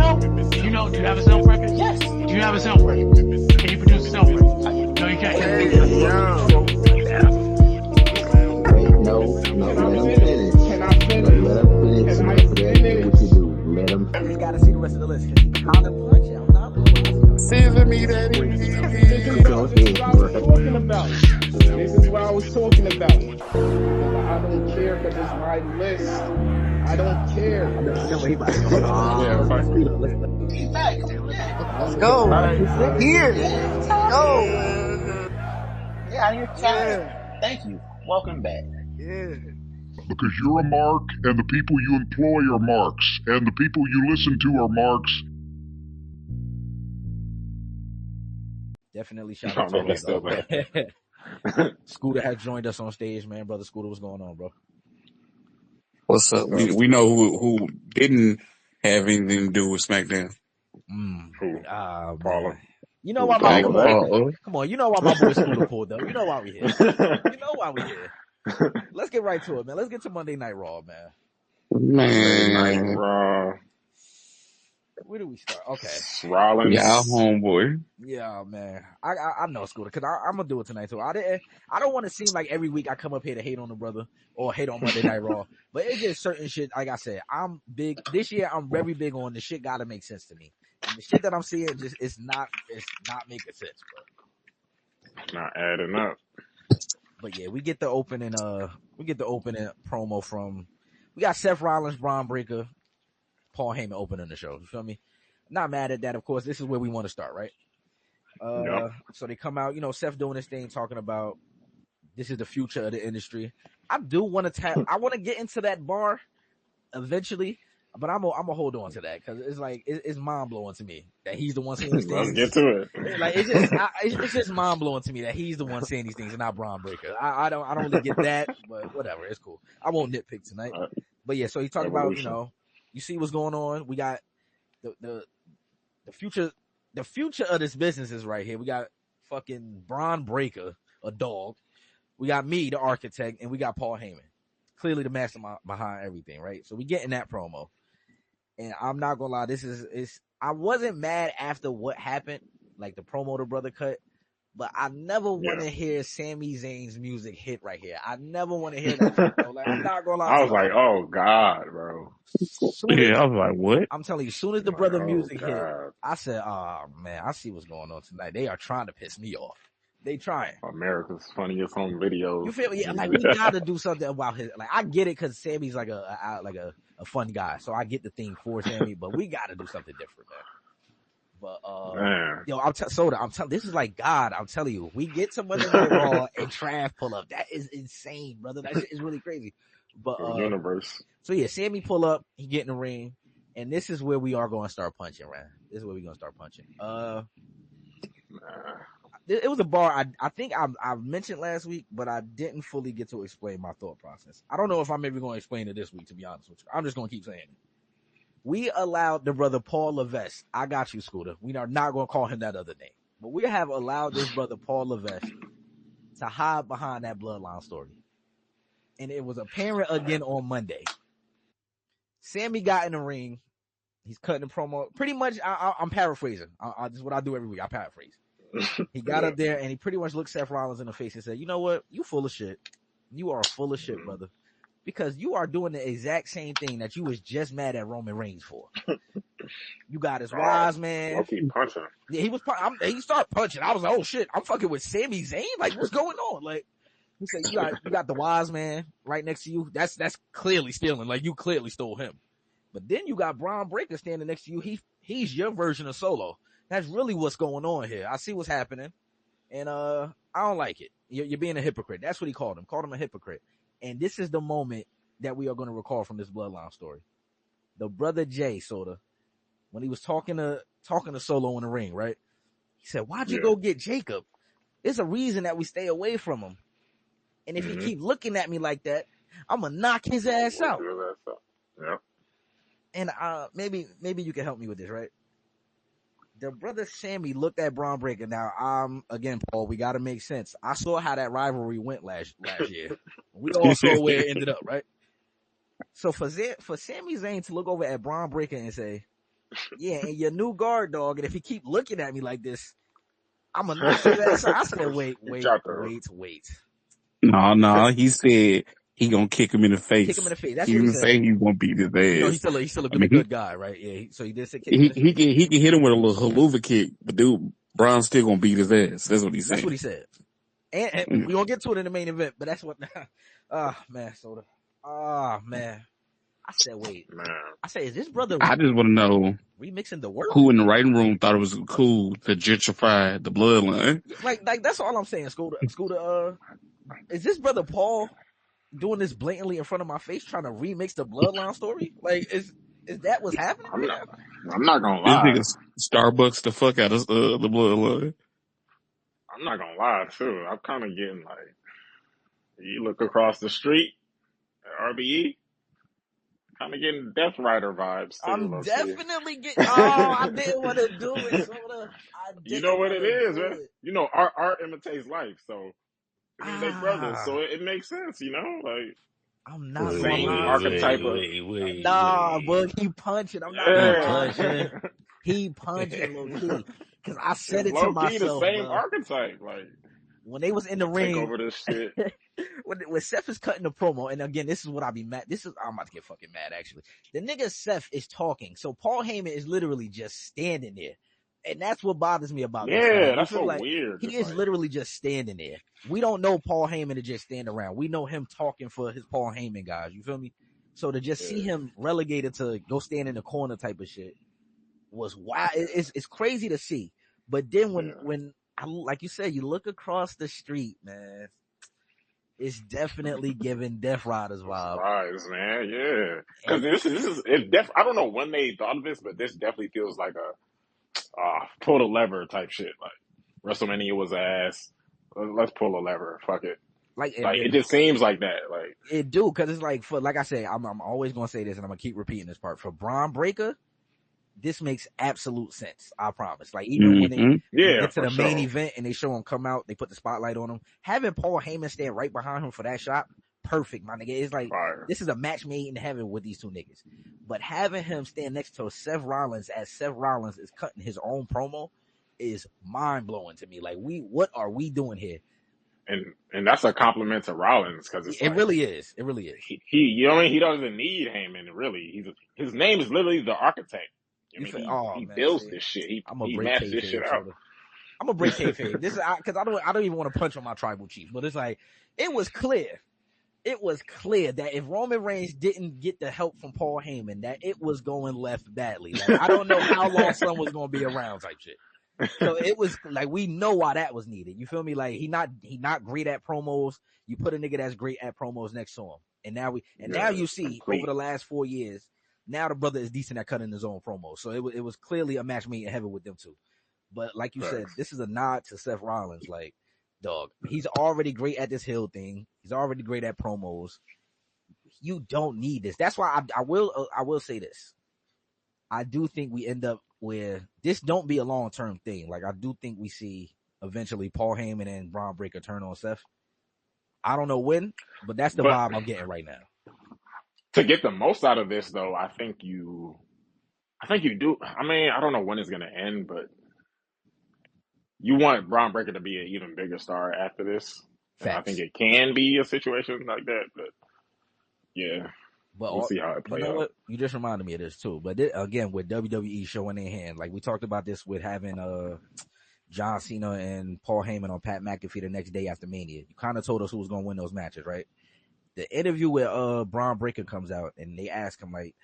Do you have a self record? Yes. Do you have a self record? Can you produce a self record? No, you can't. Hey, yo. Wait, no, let him finish. Can I finish? Let him finish. Can I Whatever that is, what you finish? do. Let him I just finish. gotta see the rest of the list because he kind of punch it. I'm not gonna lie to you. Season me that Go this is ahead, what I was bro. talking about. This is what I was talking about. I don't care because it's my list. I don't care. I know what he about to go. Let's go. We're Here. Go. Yeah, you're tired. Thank you. Welcome back. Yeah. Because you're a mark, and the people you employ are marks, and the people you listen to are marks. Definitely shout out to Scooter has joined us on stage, man. Brother Scooter, what's going on, bro? What's up? We know who didn't have anything to do with SmackDown. Man. You know why my boy? Come on, you know why my boy Scooter pulled up. You know why we here. You know why we here. Let's get right to it, man. Let's get to Monday Night Raw, man. Man, Monday Night Raw. Where do we start? Okay. Rollins. Yeah, homeboy. Yeah, man. I know Scooter because I'm gonna do it tonight too. I don't want to seem like every week I come up here to hate on the brother or hate on Monday Night Raw, but it's just certain shit. Like I said, I'm big this year. I'm very big on the shit. Got to make sense to me. And the shit that I'm seeing it's not making sense, bro. Not adding up. But yeah, we get the opening promo from. We got Seth Rollins, Braun Breaker, Paul Heyman opening the show. You feel me? Not mad at that. Of course, this is where we want to start, right? So they come out, Seth doing this thing, talking about this is the future of the industry. I do want to I want to get into that bar eventually, but I'm gonna hold on to that because it's like it's mind blowing to me that he's the one saying these things. Let's get to it. Like it's just mind blowing to me that he's the one saying these things and not Braun Breaker. I don't really get that, but whatever, it's cool. I won't nitpick tonight. But yeah, so he's talking about you see what's going on. We got the future of this business is right here. We got fucking Braun Breaker, a dog. We got me, the architect, and we got Paul Heyman. Clearly the mastermind behind everything, right? So we get in that promo. And I'm not gonna lie, I wasn't mad after what happened, like the promo the brother cut, but I never want to hear Sami Zayn's music hit right here. I never want to hear that shit, bro. Like, I'm not gonna lie. I was like, oh God, bro. I was like, what? I'm telling you, as soon as the brother music hit, I said, oh man, I see what's going on tonight. They are trying to piss me off. They trying. America's Funniest Home Videos. You feel me? Yeah, like we gotta do something about his. Like I get it because Sammy's like a fun guy, so I get the thing for Sami, but we gotta do something different, man. But Soda, this is like God. I'm telling you, we get to Monday Night Raw and Trav pull up. That is insane, brother. That shit is really crazy. But universe. So yeah, Sami pull up. He get in the ring, and this is where we are going to start punching, man. This is where we're going to start punching. It was a bar I think I mentioned last week, but I didn't fully get to explain my thought process. I don't know if I'm ever going to explain it this week, to be honest with you. I'm just going to keep saying it. We allowed the brother Paul Levesque. I got you, Scooter. We are not going to call him that other name. But we have allowed this brother Paul Levesque to hide behind that bloodline story. And it was apparent again on Monday. Sami got in the ring. He's cutting the promo. Pretty much, I'm paraphrasing. This is what I do every week. I paraphrase. He got up there and he pretty much looked Seth Rollins in the face and said, you know what? You full of shit. You are full of shit, brother. Because you are doing the exact same thing that you was just mad at Roman Reigns for. You got his wise man. Keep punching. Yeah, he started punching. I was like, oh shit, I'm fucking with Sami Zayn? Like, what's going on? Like, he said, you got the wise man right next to you. That's clearly stealing. Like, you clearly stole him. But then you got Braun Breaker standing next to you. He's your version of Solo. That's really what's going on here. I see what's happening. And, I don't like it. You're being a hypocrite. That's what he called him. Called him a hypocrite. And this is the moment that we are going to recall from this bloodline story. The brother Jay, sorta, when he was talking to Solo in the ring, right? He said, why'd you go get Jacob? There's a reason that we stay away from him. And if he keep looking at me like that, I'm going to knock his ass out. Yep. And maybe you can help me with this, right? The brother Sami looked at Braun Breaker. Now, again, Paul, we got to make sense. I saw how that rivalry went last year. We all saw where it ended up, right? So for Sami Zayn to look over at Braun Breaker and say, Yeah, and your new guard dog, and if he keep looking at me like this, I'm gonna knock his ass out. I said, wait. No, he said he gonna kick him in the Kick him in face. the face. That's He what he didn't said. say he gonna beat his You know, ass. he's still a I been a mean, good guy, right? Yeah. So he did say kick him in he the face. he can hit him with a little haluva kick, but dude, Brown's still gonna beat his ass. That's what he's saying. That's what he said. And we gonna get to it in the main event, but that's what. Man, Soda. Man. I said, wait. Man. I said, is this brother I just want to know remixing the work? who in the writing room thought it was cool to gentrify the bloodline. Like that's all I'm saying. Scooter. Is this brother Paul doing this blatantly in front of my face, trying to remix the bloodline story? Like, is that what's happening? I'm not gonna lie. This nigga Starbucks the fuck out of the bloodline. I'm not gonna lie too. I'm kind of getting like, you look across the street at RBE, kind of getting Death Rider vibes too. I'm definitely getting. I didn't want to do it, Soda. You know what it is, man. You know, art imitates life, so I mean, they brothers, so it makes sense, you know. Like, I'm not the same archetype of. Nah, but he punching. I'm not punching. He punching low key. Cause I said it to myself. The same archetype, like when they was in the ring. Take over this shit. when Seth is cutting the promo, and again, this is what I be mad. I'm about to get fucking mad. Actually, the nigga Seth is talking, so Paul Heyman is literally just standing there, and that's what bothers me about this. Yeah, that's so weird. He is literally just standing there. We don't know Paul Heyman to just stand around. We know him talking for his Paul Heyman guys. You feel me? So to just see him relegated to go stand in the corner type of shit was wild. It's crazy to see. But then when like you said, you look across the street, man, it's definitely giving Death Riders vibe. Vibes, man, yeah. Because this is I don't know when they thought of this, but this definitely feels like a pull the lever type shit. Like WrestleMania was ass. Let's pull a lever. Fuck it. Like it just seems like that. Like it do, because it's like I say, I'm always gonna say this, and I'm gonna keep repeating this part. For Braun Breaker, this makes absolute sense. I promise. Like even when they get to the main event and they show him come out, they put the spotlight on him. Having Paul Heyman stand right behind him for that shot, perfect, my nigga. It's like this is a match made in heaven with these two niggas. But having him stand next to Seth Rollins as Seth Rollins is cutting his own promo is mind blowing to me. Like what are we doing here? And that's a compliment to Rollins, because it really is. It really is. He you know what I mean? He doesn't need Heyman really. His name is literally the architect. I mean, he builds this shit. He maps this shit out. I'm gonna break kayfabe. This is because I don't even want to punch on my tribal chief, but it's like it was clear that if Roman Reigns didn't get the help from Paul Heyman, that it was going left badly. Like, I don't know how long Son was gonna be around, type shit. So it was like we know why that was needed. You feel me? Like he not great at promos. You put a nigga that's great at promos next to him, and now you see over the last 4 years. Now the brother is decent at cutting his own promos. So it was clearly a match made in heaven with them two. But like you said, this is a nod to Seth Rollins. Like, dog, he's already great at this heel thing. He's already great at promos. You don't need this. That's why I will say this. I do think we end up where this don't be a long-term thing. Like, I do think we see eventually Paul Heyman and Braun Breaker turn on Seth. I don't know when, but that's the vibe I'm getting right now. To get the most out of this, though, I think you do. I mean, I don't know when it's going to end, but you want Braun Breaker to be an even bigger star after this. And I think it can be a situation like that, but yeah. But we'll see how it plays out. What? You just reminded me of this, too. But again, with WWE showing their hand, like we talked about this with having John Cena and Paul Heyman on Pat McAfee the next day after Mania. You kind of told us who was going to win those matches, right? The interview with Braun Breaker comes out, and they ask him, like,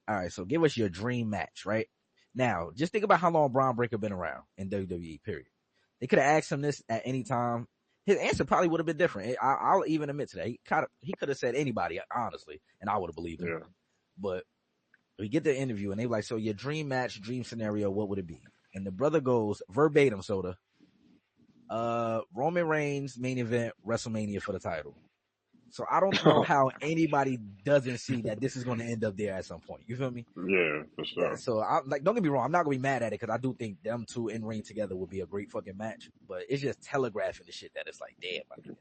all right, so give us your dream match, right? Now, just think about how long Braun Breaker been around in WWE, period. They could have asked him this at any time. His answer probably would have been different. I'll even admit to that. He could have said anybody, honestly, and I would have believed him. Yeah. But we get the interview, and they like, so your dream match, dream scenario, what would it be? And the brother goes, verbatim, Soda, Roman Reigns, main event, WrestleMania for the title. So I don't know how anybody doesn't see that this is going to end up there at some point. You feel me? Yeah, for sure. Yeah, so don't get me wrong. I'm not going to be mad at it because I do think them two in ring together would be a great fucking match. But it's just telegraphing the shit that it's like, damn.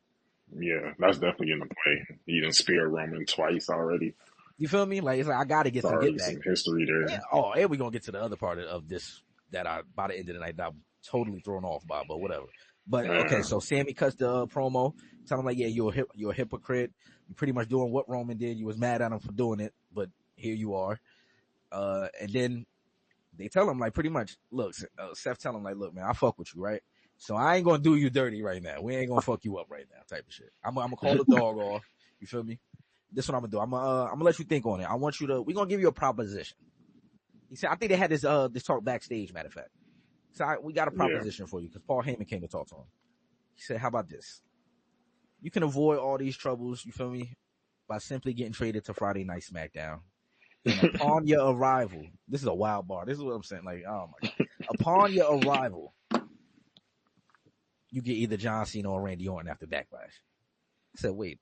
Yeah, that's definitely in the play. He done speared Roman twice already. You feel me? Like, it's like, I gotta get It's some get already back. some history there. Yeah. Oh, and we're gonna get to the other part of this that by the end of the night, that I'm totally thrown off by, but whatever. But okay, so Sami cuts the promo, telling him like, yeah, you're a hypocrite. You're pretty much doing what Roman did. You was mad at him for doing it, but here you are. And then they tell him like, pretty much, look, Seth tell him like, look, man, I fuck with you, right? So I ain't gonna do you dirty right now. We ain't gonna fuck you up right now, type of shit. I'm gonna call the dog off. You feel me? This is what I'm gonna do. I'm gonna let you think on it. I want you to. We're gonna give you a proposition. He said, I think they had this talk backstage. Matter of fact, so we got a proposition for you because Paul Heyman came to talk to him. He said, how about this? You can avoid all these troubles. You feel me? By simply getting traded to Friday Night SmackDown. And upon your arrival, this is a wild bar. This is what I'm saying. Like, oh my God. Upon your arrival, you get either John Cena or Randy Orton after Backlash. I said, wait,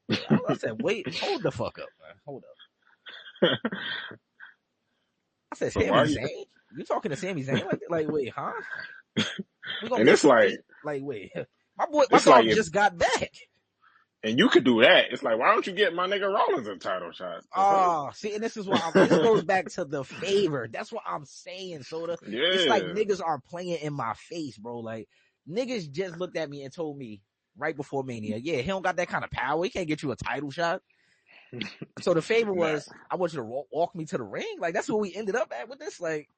hold the fuck up, man. Hold up. I said, So Sami Zayn? You talking to Sami Zayn? Like, wait, huh? And it's like, wait, my dog just got back. And you could do that. It's like, why don't you get my nigga Rollins a title shot? Oh, see, and this is why this goes back to the favor. That's what I'm saying, Soda. Yeah. It's like niggas are playing in my face, bro. Like, niggas just looked at me and told me right before Mania, yeah, he don't got that kind of power. He can't get you a title shot. So the favor was, I want you to walk me to the ring. Like, that's what we ended up at with this. Like,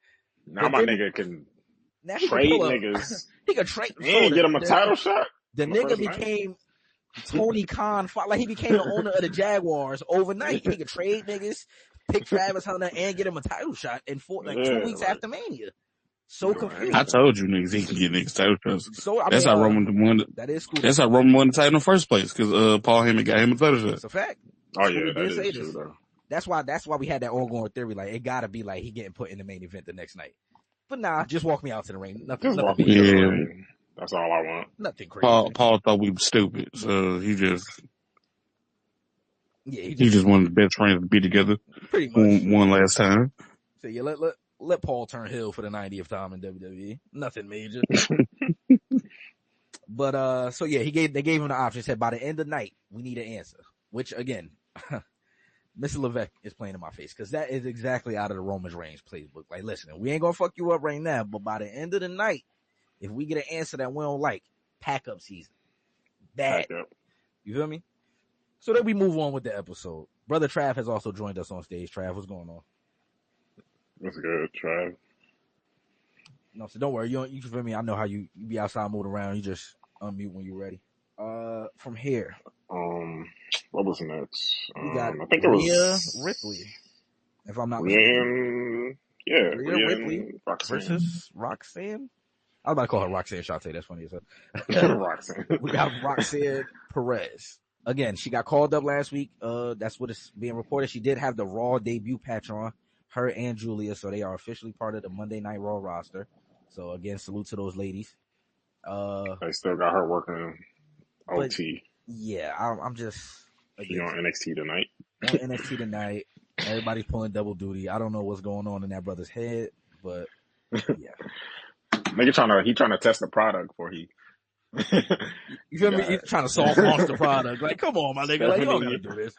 now my nigga can trade niggas. He could trade and get him a title shot. The nigga became Tony Khan. Like, he became the owner of the Jaguars overnight. He could trade niggas, pick Travis Hunter, and get him a title shot in 2 weeks after Mania. So confused. I told you niggas he can get niggas title shots. So, that's how Roman won. That is cool. That's how Roman won the title in the first place because Paul Heyman got him a title shot. That's a fact. Oh yeah, that is true though. That's why we had that ongoing theory. Like, it gotta be like he getting put in the main event the next night. But nah, just walk me out to the ring. Nothing walk me to the ring. That's all I want. Nothing crazy. Paul thought we were stupid, so he just he just wanted the best friends to be together. Pretty much one last time. So yeah, let Paul turn heel for the 90th time in WWE. Nothing major. But so yeah, they gave him the option. He said by the end of the night we need an answer. Which again, Mr. Levesque is playing in my face because that is exactly out of the Roman's Reigns playbook. Like, listen, we ain't gonna fuck you up right now, but by the end of the night, if we get an answer that we don't like, pack up season. That you feel me? So then we move on with the episode. Brother Trav has also joined us on stage. Trav, what's going on? What's good, Trav? No, so don't worry. You feel me? I know how you be outside moving around. You just unmute when you're ready. From here. What was next? We got I think Rhea it was Ripley. If I'm not mistaken. Rhea Ripley versus Roxanne. I was about to call her Roxanne Shante. That's funny as hell. Roxanne. We got Roxanne Perez. Again, she got called up last week. That's what is being reported. She did have the Raw debut patch on, her and Julia, so they are officially part of the Monday Night Raw roster. So again, salute to those ladies. They still got her working OT. Yeah, I'm just. She on NXT tonight. On NXT tonight. Everybody's pulling double duty. I don't know what's going on in that brother's head, but yeah. Nigga he trying to test the product before he. You feel me? He's trying to soft launch the product. Like, come on, my nigga. Like, you don't gotta do this.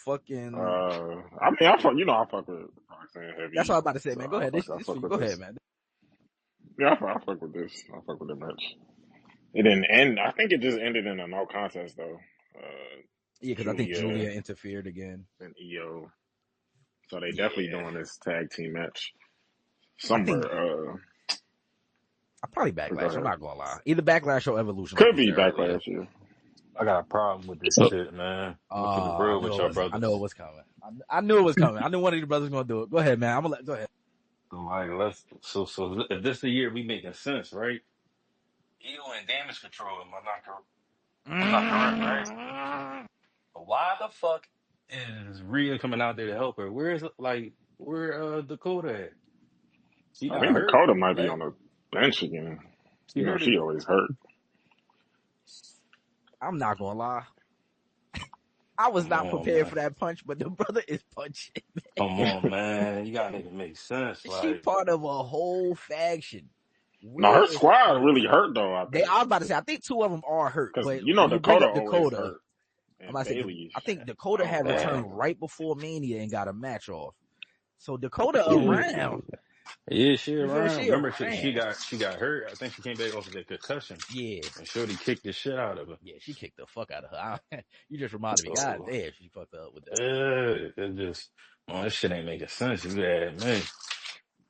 Fucking. I mean, I fuck with Roxanne heavy. That's what I was about to say, man. So go ahead. Go ahead, man. Yeah, I fuck with this. I fuck with the match. It didn't end. I think it just ended in a no contest though. Yeah, because I think Julia interfered again. And EO. So they definitely doing this tag team match somewhere. I'll probably Backlash. I'm not gonna lie. Either Backlash or Evolution. Could be Backlash. Yeah. I got a problem with this shit, man. I'm real with your brothers. I know it was coming. I knew it was coming. I knew one of your brothers was gonna do it. Go ahead, man. Go ahead. So if this the year we making sense, right? EO and Damage Control, am I not correct? I'm not correct, right? But why the fuck is Rhea coming out there to help her? Where Dakota at? I think Dakota might be on the bench again. She always hurt. I'm not gonna lie. I was not prepared for that punch, but the brother is punching. Come on, man. You gotta make it make sense. She's part of a whole faction. No, her squad really hurt though. I was about to say, I think two of them are hurt. But Dakota always hurt. and Bailey. I think Dakota had Yeah. returned right before Mania and got a match off. So Dakota around. Yeah, she around. She Remember, around. she got hurt. I think she came back off of the concussion. Yeah. And Shorty kicked the shit out of her. Yeah, she kicked the fuck out of her. You just reminded me. God damn, she fucked up with that. It just, this shit ain't making sense. You had me.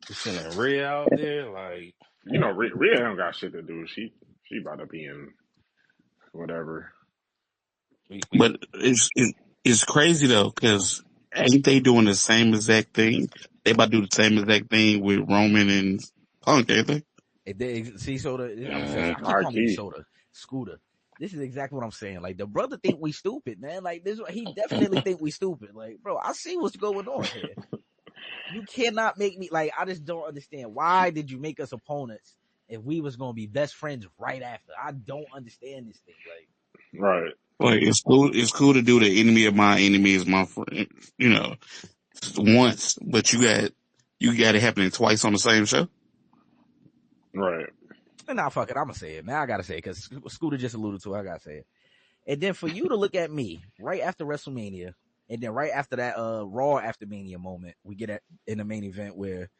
You sending Rhea out there, like, You know, Rhea don't got shit to do. She about to be in whatever. But it's crazy though, because ain't they doing the same exact thing? They about to do the same exact thing with Roman and Punk, ain't they? See, Soda, I keep Hard calling you key. Soda, Scooter. This is exactly what I'm saying. Like, the brother think we stupid, man. Like, he definitely think we stupid. Like, bro, I see what's going on here. You cannot make me, like, I just don't understand. Why did you make us opponents if we was going to be best friends right after? I don't understand this thing. Like, Right. Like it's cool to do the enemy of my enemy is my friend, you know, once, but you got it happening twice on the same show. Right. and now fuck it, I'm going to say it, man. I got to say it because Scooter just alluded to it. I got to say it. And then for you to look at me right after WrestleMania, and then right after that Raw after Mania moment, we get in the main event where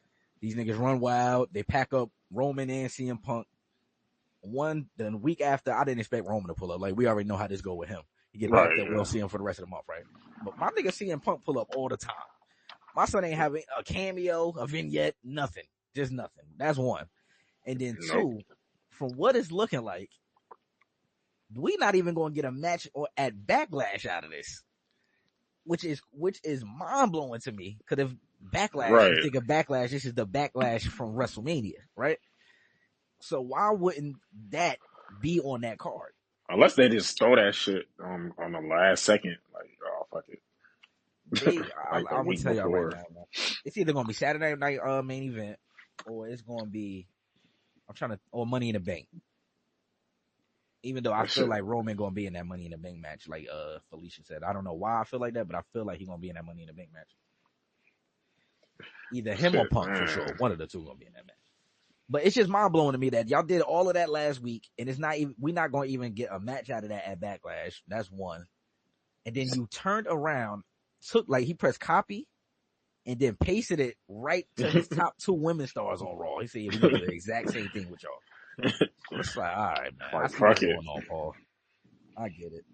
these niggas run wild. They pack up Roman and CM Punk. The week after, I didn't expect Roman to pull up. Like, we already know how this go with him. He get packed up, we'll see him for the rest of the month, right? But my nigga CM Punk pull up all the time. My son ain't having a cameo, a vignette, nothing. Just nothing. That's one. And then two, from what it's looking like, we not even going to get a match or at Backlash out of this, which is mind blowing to me. Because if Backlash, you think of Backlash, this is the Backlash from WrestleMania, right? So why wouldn't that be on that card? Unless they just throw that shit on the last second, like, oh fuck it. I'm gonna tell y'all right now, man. It's either gonna be Saturday night main event, or it's gonna be or Money in the Bank. Even though I feel like Roman gonna be in that Money in the Bank match, like Felicia said. I don't know why I feel like that, but I feel like he's gonna be in that Money in the Bank match. Either him or Punk for sure. One of the two gonna be in that match. But it's just mind blowing to me that y'all did all of that last week, and it's not even, we're not going to even get a match out of that at Backlash. That's one. And then you turned around, he pressed copy, and then pasted it right to his top two women stars on Raw. He said, we're going to do the exact same thing with y'all. So it's like, all right, man. I see what's going on, Paul. I get it.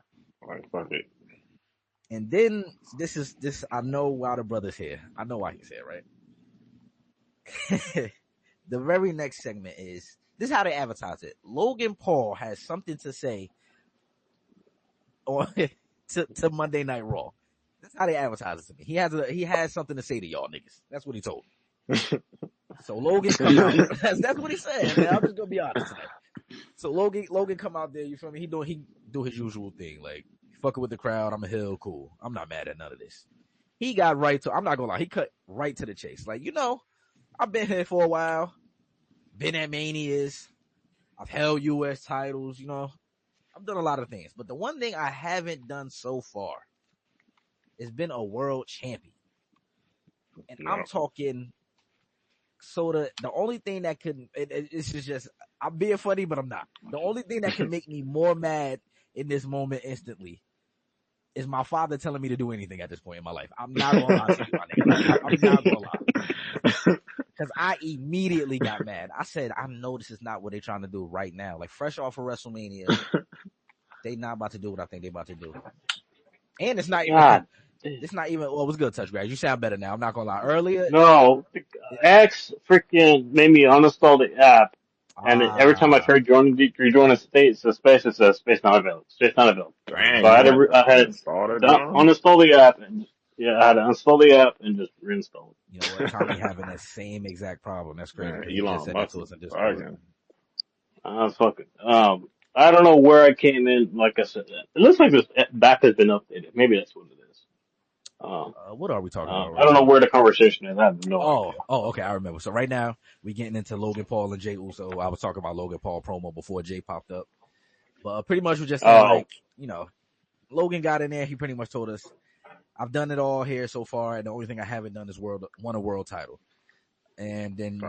Like, fuck it. And then this, I know why the brother's here. I know why he's here, right? The very next segment is, this is how they advertise it. Logan Paul has something to say on to Monday Night Raw. That's how they advertise it to me. He has something to say to y'all niggas. That's what he told me. So Logan come out. That's what he said, man. I'm just gonna be honest tonight. So Logan come out there, you feel me? He do his usual thing, like fucking with the crowd. I'm a heel, cool. I'm not mad at none of this. He got I'm not gonna lie, he cut right to the chase. Like, I've been here for a while, been at Manias, I've held U.S. titles, I've done a lot of things. But the one thing I haven't done so far is been a world champion. And I'm talking, the only thing that could, it's just, I'm being funny, but I'm not. The only thing that can make me more mad in this moment instantly is my father telling me to do anything at this point in my life. I'm not gonna lie to you, my nigga. I'm not gonna lie. Because I immediately got mad. I said, I know this is not what they're trying to do right now. Like, fresh off of WrestleMania, they not about to do what I think they about to do. And it's not even, well, it was good, Touch Grass. You sound better now. I'm not gonna lie. Earlier. No, X freaking made me uninstall the app. And every time I tried rejoin the space, the space is space not available. Space not available. Dang, So I had to uninstall the app and I had to install the app and just reinstall it. You know what? Tommy having that same exact problem. That's crazy. He just said that to us in Discord. Fucking. I don't know where I came in. Like I said, it looks like this back has been updated. Maybe that's what it is. What are we talking about? I don't know where the conversation is. I have no idea. Okay, I remember. So right now we getting into Logan Paul and Jay Uso. I was talking about Logan Paul promo before Jay popped up, but pretty much we're just saying, Logan got in there. He pretty much told us, "I've done it all here so far, and the only thing I haven't done is won a world title." And then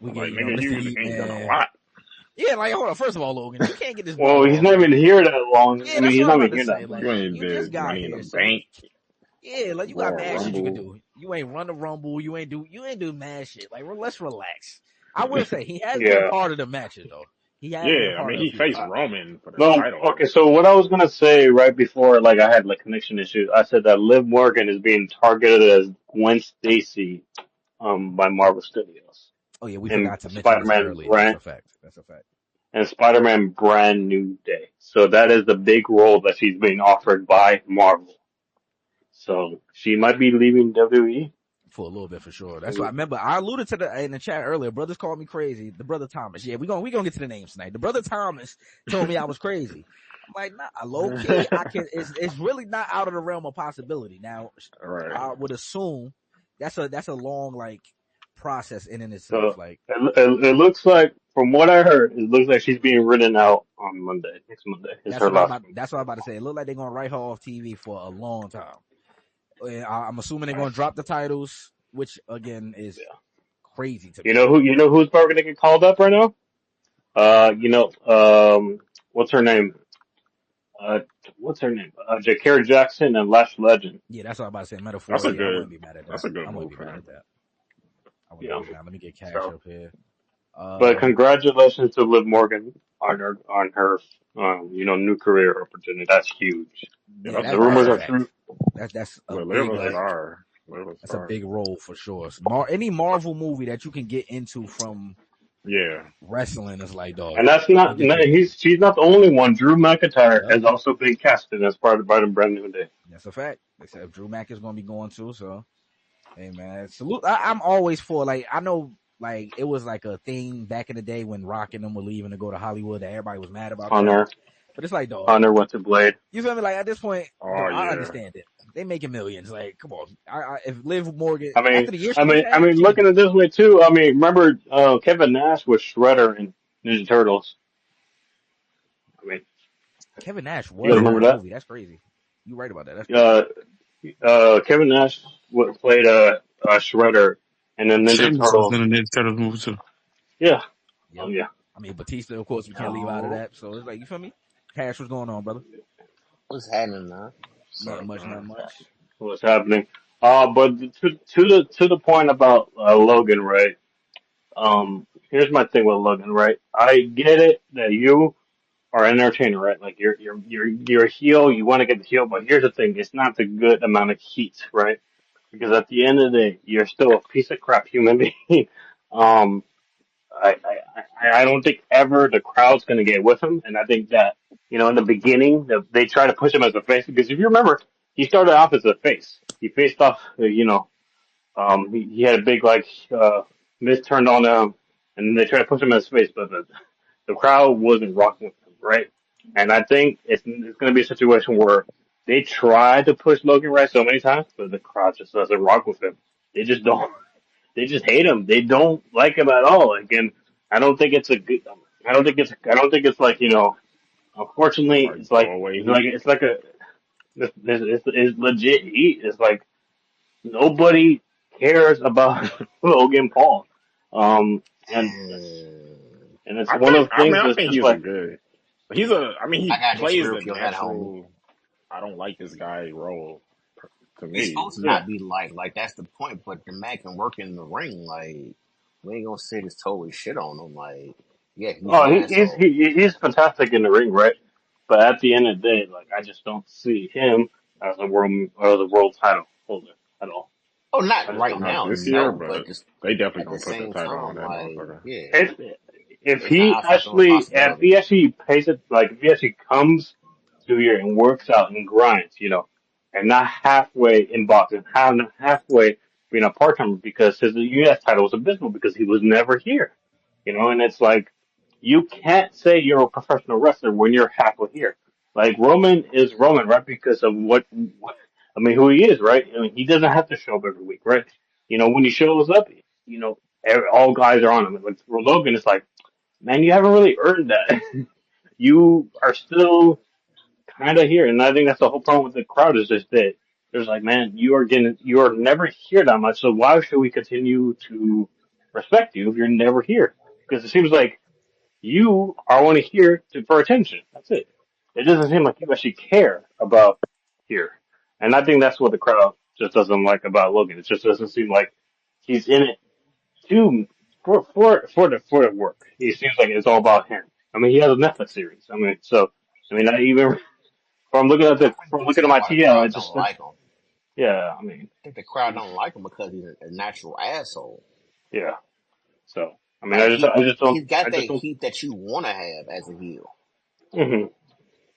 we get nigga, you ain't done a lot. Yeah, like hold on. First of all, Logan, you can't get this Well, brother he's all not like, even here that long. yeah, I mean, that's he's what I'm not about even to here say. that Like, You much. ain't you just did got Money in here, the so Bank, yeah, like you got Royal mad shit you could Rumble. do. You ain't run the rumble. You ain't do mad shit. Like, let's relax. I will say he has been a Yeah. part of the matches though. He has been a Yeah, I part mean of a he few of faced them. Roman for the No, title. okay, so what I was gonna say right before, like, I had, like, connection issues, I said that Liv Morgan is being targeted as Gwen Stacy, by Marvel Studios. Oh yeah, we And forgot to mention this earlier. That's a fact. That's a fact. Spider-Man Brand New Day. So that is the big role that she's being offered by Marvel. So she might be leaving WWE. For a little bit, for sure. That's why I remember I alluded to in the chat earlier. Brothers called me crazy. The brother Thomas. Yeah, we gonna get to the names tonight. The brother Thomas told me I was crazy. I'm like, nah, low key, I can. It's really not out of the realm of possibility. Now, Right. I would assume that's a long like process in So itself. Like, it looks like, from what I heard, it looks like she's being written out on Monday. Next Monday is her last week. that's what I'm about to say. It looked like they're gonna write her off TV for a long time. I'm assuming they're gonna drop the titles, which again is crazy to me. You know who's probably gonna get called up right now? What's her name? Uh, what's her name? Jakara Jackson and Lash Legend. Yeah, that's what I'm about to say. That's a Metaphorically, I good wouldn't be mad at that's that. a good I wouldn't move be for mad them. at that. I You wouldn't know, be mad. Let me get cash so. up here. But congratulations to Liv Morgan on her new career opportunity. That's huge. Yeah, Yeah, that's The that's rumors a are fire. fact. true. That's a Live big a Like, star. Live a that's a star. big role for sure. Any Marvel movie that you can get into from Yeah. wrestling is like, dog, and that's you not get no, your movie. she's not the only one. Drew McIntyre Yep, has also been casted as part of the Brand New Day. that's a fact. They said Drew Mack is going to be going too. So, hey man, salute. I'm always for like I know like it was like a thing back in the day when Rock and them were leaving to go to Hollywood that everybody was mad about that. Hunter But it's like, dog, Hunter went to Blade. you feel me? Like at this point, Oh dog, I yeah. understand it. They making millions. Like, come on. If Liv Morgan I mean, after the year I she just mean, I had, mean, she can looking do at it. this way too. I mean, remember Kevin Nash was Shredder in Ninja Turtles. I mean, Kevin Nash you guys was in remember that that? movie. That's crazy. You right about that. That's crazy. Kevin Nash played Shredder in the Ninja Sheamus was Turtles. in the Ninja Turtles movie too. Yeah. Yep. Yeah. I mean, Batista, of course, we can't leave out of Oh, that. So it's like, you feel me? Cash, what's going on, brother? What's happening, man? So Nothing much, nothing much. what's happening? But to the point about Logan, right? Here's my thing with Logan, right? I get it that you are an entertainer, right? Like you're a heel, you want to get the heel, but here's the thing: it's not the good amount of heat, right? Because at the end of the day, you're still a piece of crap human being. um, I don't think ever the crowd's going to get with him. And I think that, in the beginning, they try to push him as a face because if you remember, he started off as a face. He faced off, he had a big, like, miss turned on him and they tried to push him as a face, but the crowd wasn't rocking with him, right? And I think it's going to be a situation where they try to push Logan right so many times, but the crowd just doesn't rock with him. They just don't. They just hate him. They don't like him at all. Like, and I don't think it's a good. I don't think it's like, Unfortunately, like throwaway heat. it's like it's legit heat. It's like nobody cares about Logan Paul. And And it's one of the I mean things I that's think just he's a like, good I mean I he gotta plays disagree the with you on that, homie. natural I don't like this guy role to He's me. supposed to yeah. not be like that's the point. But the man can work in the ring. Like we ain't gonna say this totally shit on him. Like yeah, he's Oh, an asshole. he's fantastic in the ring, right? But at the end of the day, like, I just don't see him as a world title holder at all. Oh, I not just right don't. Not now, this year, no. But but just they definitely at the gonna put the same title on time, that like motherfucker. yeah, If it's not out the if possibility. he actually pays it, like if he actually comes to here and works out and grinds, and not halfway in boxing, not halfway being a part timer because his U.S. title was abysmal because he was never here, and it's like you can't say you're a professional wrestler when you're halfway here. Like Roman is Roman, right? Because of who he is, right? I mean, he doesn't have to show up every week, right? When he shows up, all guys are on him. Like for Logan, it's like, man, you haven't really earned that. You are still kind of here, and I think that's the whole problem with the crowd is just that there's like, man, you are never here that much. So why should we continue to respect you if you're never here? Because it seems like You are only here for attention. That's it. It doesn't seem like you actually care about here. And I think that's what the crowd just doesn't like about Logan. It just doesn't seem like he's in it too for the work. He seems like it's all about him. I mean, he has a Netflix series. I mean, so I mean, I even I think you from can looking at tell my why the TL, crowd it just don't like him. yeah. I mean, I think the crowd don't like him because he's a natural asshole. yeah. So I mean, Like he's I got that just don't. heat that you want to have as a heel. hmm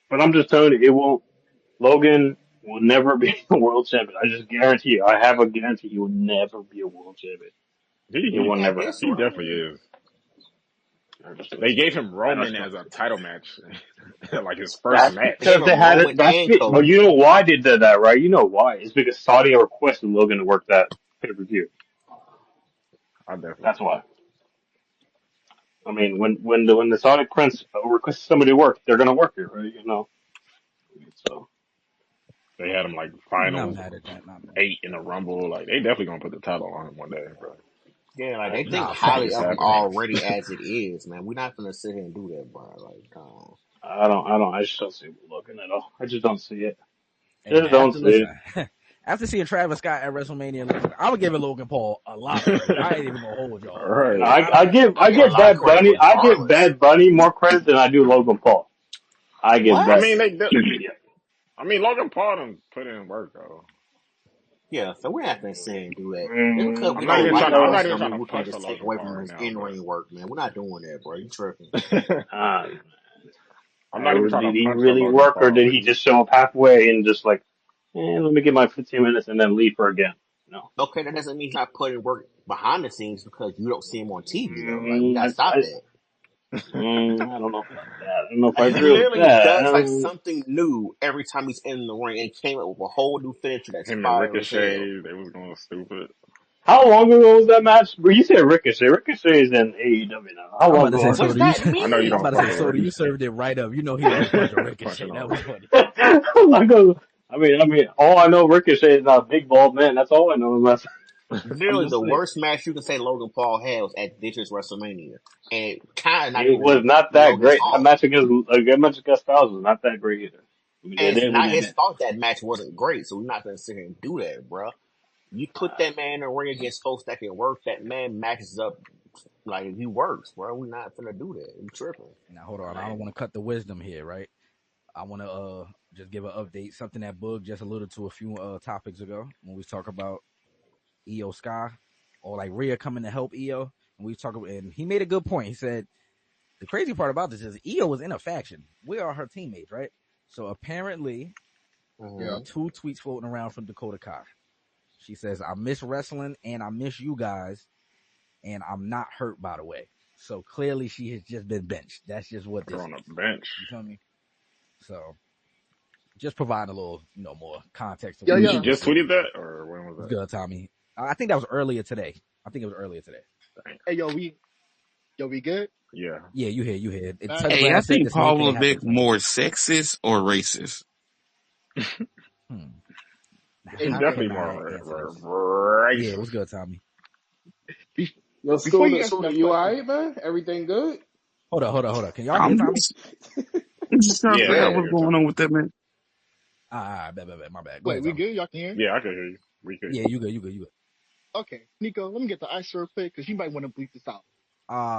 But I'm just telling you, it won't. Logan will never be a world champion. I just guarantee you. I have a guarantee he will never be a world champion. It He will At never this happen. he rate, definitely is. I just don't They see gave it. him I Roman just don't as a see it. title match, like his first That's they gave because match. they him had it. Roman That's and it. But Cody. you know why they did that, right? You know why? It's because Saudi requested Logan to work that pay per view. I definitely. That's why. I mean, when the Saudi Prince requests somebody to work, they're gonna work it, right? You know. So They had him like Not final mad at that. Not mad. 8 in a rumble. Like they definitely gonna put the title on him one day, bro. Yeah, like I they just think Nah, don't see highly it It's of him happening. happening. already as it is, man. We're not gonna sit here and do that, bro. Like, I just don't see Logan at all. I just don't see it. Hey Just man, don't after see it. listen, after seeing Travis Scott at WrestleMania, listen, I would give it Logan Paul a lot of credit. I ain't even gonna hold All y'all. Like No, right. I don't. I I give a give lot of Bad credit Bunny regardless. More credit than I do Logan Paul. I give I What? that mean, yeah. I mean, Logan Paul done put in work though. Yeah, so we're not gonna sit here and do that. Just because we don't You like the I'm know, not person, even don't trying mean to we can't push for just take Logan away Paul from right his now, in-ring work, man. We're not doing that, bro. You tripping? but I'm not even trying did to he punch for really Logan work or Paul, did but he he just show up halfway and just like, let me get my 15 minutes and then leave for again? No. Okay, that doesn't mean he's not putting work behind the scenes because you don't see him on TV though. Like we gotta stop that. I don't know about that. I don't know if I Like, he agree with literally that. does like something new every time he's in the ring and came up with a whole new finisher that's him and fire as hell. Ricochet, they was going stupid. How long ago was that match? But you said Ricochet. Ricochet is in AEW now. How I'm long about to ago say, was What does Soda, you. that I know you I'm don't about to fuck say, with mean? Soda, you Ricochet. served it right up. You know he likes punching Ricochet. Punching That on was him. funny. How long ago? All I know Ricochet is not a big bald man. That's all I know. I'm Literally, just the saying. worst match you can say Logan Paul had was at this year's WrestleMania, and kind of not It even was not that Logan's great. That fault. match against Styles was not that great either. And it's They not his did. fault that match wasn't great, so we're not gonna sit here and do that, bro. You put that man in the ring against folks that can work. That man matches up like he works, bro. We're not gonna do that. You tripping? Now hold on, I Like, don't want to cut the wisdom here, right? I want to just give an update. Something that Boog just alluded to a few topics ago when we talk about Io Sky or like Rhea coming to help Io. And we talk about, and he made a good point. He said the crazy part about this is Io was in a faction. We are her teammates, right? So apparently there are two tweets floating around from Dakota Kai. She says, "I miss wrestling and I miss you guys, and I'm not hurt by the way." So clearly she has just been benched. That's just what Put her this on is. a bench. You feel me? So just provide a little, more context to Yeah, what She yeah. Io just said. tweeted that, or when was What's that? good, Tommy? I think that was earlier today. Dang. Hey, we good? Yeah, Yeah, you hear. Man, Touch Hey, I Grass said think the same Paul thing Levesque happened to him. more sexist or racist. Hmm. he's How can definitely I more answer this? Yeah, racist. what's good, Tommy? be- Yo, before you Soda, answer Soda, that you question, alright, man? Everything good? Hold on. Can y'all hear I'm Tommy? just, I'm just trying to Yeah, figure I out can what's hear going Tommy. on with that man. Bet. My bad. Go wait, ahead, we Tommy. good? Y'all can hear? Yeah, I can hear you. We could. Yeah, you good. Okay, Nico, let me get the ice real quick because you might want to bleep this out.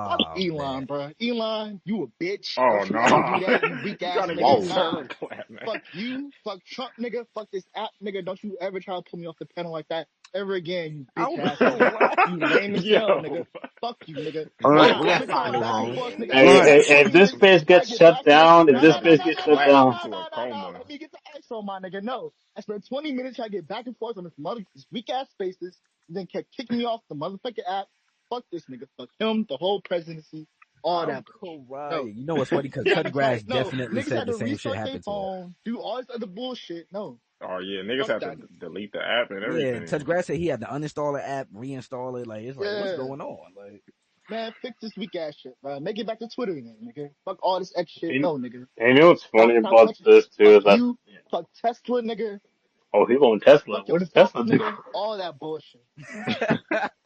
Fuck Man. Elon, bro. Elon, you a bitch. Oh Don't you no! ever do that, you weak You ass trying to get nigga. the whoa. Nah. server clap, man? Fuck you. Fuck Trump, nigga. Fuck this app, nigga. Don't you ever try to pull me off the panel like that ever again, you I bitch don't ass know nigga. why. You lame as hell, nigga. Yo, Fuck you, nigga. All All right, right, Nigga, we I've gotta been find trying a to new back and home. forth, nigga. all I've been right. trying If 20 this minutes. space Try to gets get back shut and down, you might be no, collapsing no, into no, a no, no. coma. Let me get the ice on my nigga. No. I spent 20 minutes trying to get back and forth on this weak ass spaces, and then kept kicking me off the motherfucking app. Fuck this nigga. Fuck him, the whole presidency, all I'm that bullshit. No. crying. You know what's funny? Because You had Touch to Grass type. No. definitely Niggas said had the to same shit restart their happened to her. phone, do all this other bullshit. No. Oh yeah, niggas Fuck have to that. delete the app and Yeah, Touch everything. Grass said he had to uninstall the app, reinstall it. Like, it's like, what's Yeah. going on? Like, Man, fix this weak ass shit, bro. Make it back to Twitter again, nigga. Fuck all this extra shit. and No, nigga. you know what's funny Stop about touching. this too Fuck is that you. Fuck Tesla, nigga. Oh, he going Tesla. Fuck your What's stock Tesla do? ticker, all that bullshit.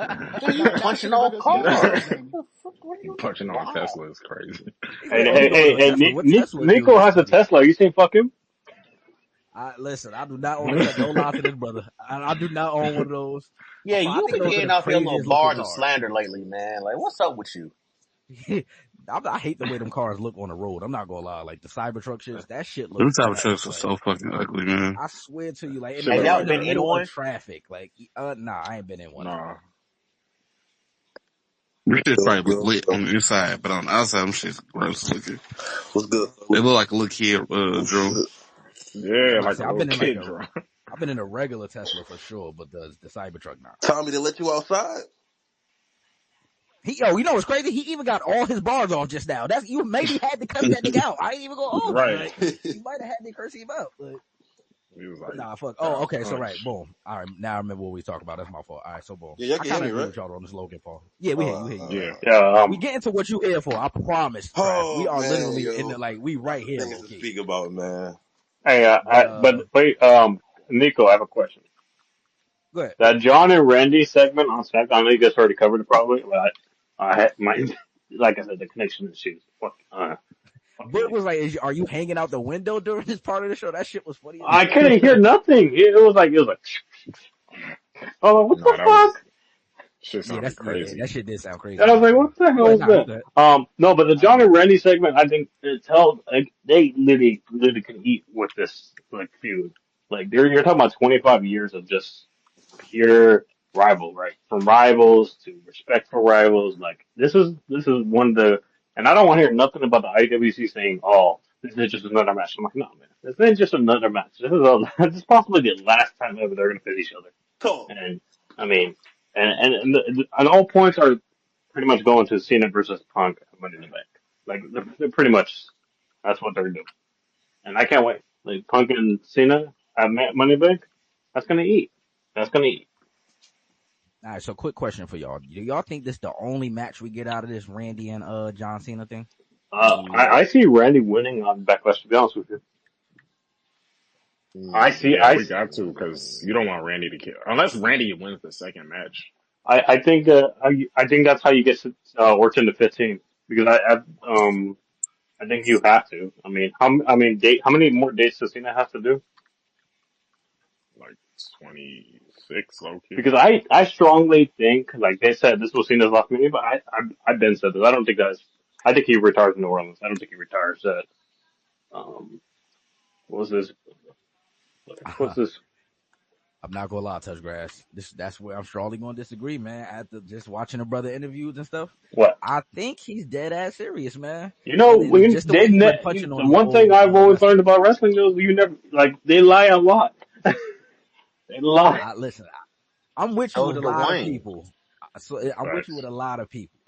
Nigga, you Now y'all punching should have on better start cars. What Randy. the fuck? What are you doing? Punching on Wow. Tesla is crazy. He said, Hey, "Oh, he hey, going to hey, a hey, Tesla. What Tesla do?" Nico This has a nigga. Tesla. You saying fuck him? I listen. I do not own a Tesla. Don't lie to this brother. I do not own one of those. Yeah, I you think been those are getting the off your little craziest looking bars of cars. slander lately, man. Like, what's up with you? I hate the way them cars look on the road. I'm not gonna lie. Like the Cybertruck shits, that shit Them looks type of trash. trucks are Like so fucking ugly, man. I swear to you, like Shit Have look y'all like in the been in middle of one? traffic. Like, nah, I ain't been in one. nah. This shit Good, probably look good, lit good. on the inside, but on the outside, them shit's gross looking. What's good? They look like a little kid, Drew. Yeah, I'm about to like say a I've little been in like kid a drunk. I've been in a regular Tesla for sure, but the Cybertruck now. Tommy, they let you outside? You know what's crazy? He even got all his bars off just now. That's you maybe had to curse that nigga out. I ain't even gonna hold you. Right. Like you might have had to curse him out. He was But like, nah, fuck. got Oh, a okay. So right, punch. boom. All right, now I remember what we talking about. That's my fault. All right, so boom. Yeah, y'all I can hear kind me, of agree right? with y'all on this Logan Paul. Yeah, we hear you. We hear you. Yeah. Yeah. We get into what you here for. I promise, Trav. We Oh are man, literally in the yo, like we right here, things low to key. speak about, man. Hey, But but wait, Nico, I have a question. go ahead. That John and Randy segment on SmackDown, I know you guys already covered it probably, but I had my, like I said, the connection issues. Fuck you, Bert was Nico. like, "Are you hanging out the window during this part of the show?" That shit was funny as I hell. couldn't hear nothing. It was like, oh, what Nah, the that was, fuck? shit sounded That crazy. shit did sound crazy And in I the was like, background. what the Go hell ahead, is nah, you that? good. No, but the I don't John and mind. Randy segment, I think it tells, like, they literally can eat with this, like, feud. Like, you're talking about 25 years of just pure rival, right? From rivals to respectful rivals. Like, this is one of the, and I don't want to hear nothing about the IWC saying, oh, this is just another match. I'm like, no, man, this ain't just another match. This is possibly the last time ever they're going to face each other. Talk. And, I mean, and all points are pretty much going to Cena versus Punk at Money in the Bank. Like they're pretty much that's what they're doing, and I can't wait. Like Punk and Cena at Money in the Bank, that's gonna eat. That's gonna eat. All right, so quick question for y'all: do y'all think this the only match we get out of this Randy and John Cena thing? I see Randy winning on Backlash. To be honest with you, I Mm. see. Yeah, we got to, because you don't want Randy to kill. Unless Randy wins the second match. I think I think that's how you get Orton to 15 because I think you have to. How many more dates does Cena have to do? Like 26, low key. Because I strongly think, like they said, this was seen as last minute, but I've been said this. I don't think that's. I think he retires in New Orleans. I don't think he retires at what was this? What's this? I'm not gonna lie, touch grass. That's where I'm strongly gonna disagree, man. After just watching the brother interviews and stuff, What? I think he's dead ass serious, man. You know, And just the way he been punching the on one thing old I've always learned wrestlers. about wrestling is you never like they lie a lot. They lie. Listen, I'm with you So with a did Lil lot of Wayne. people. I'm with you with Facts. a lot of people,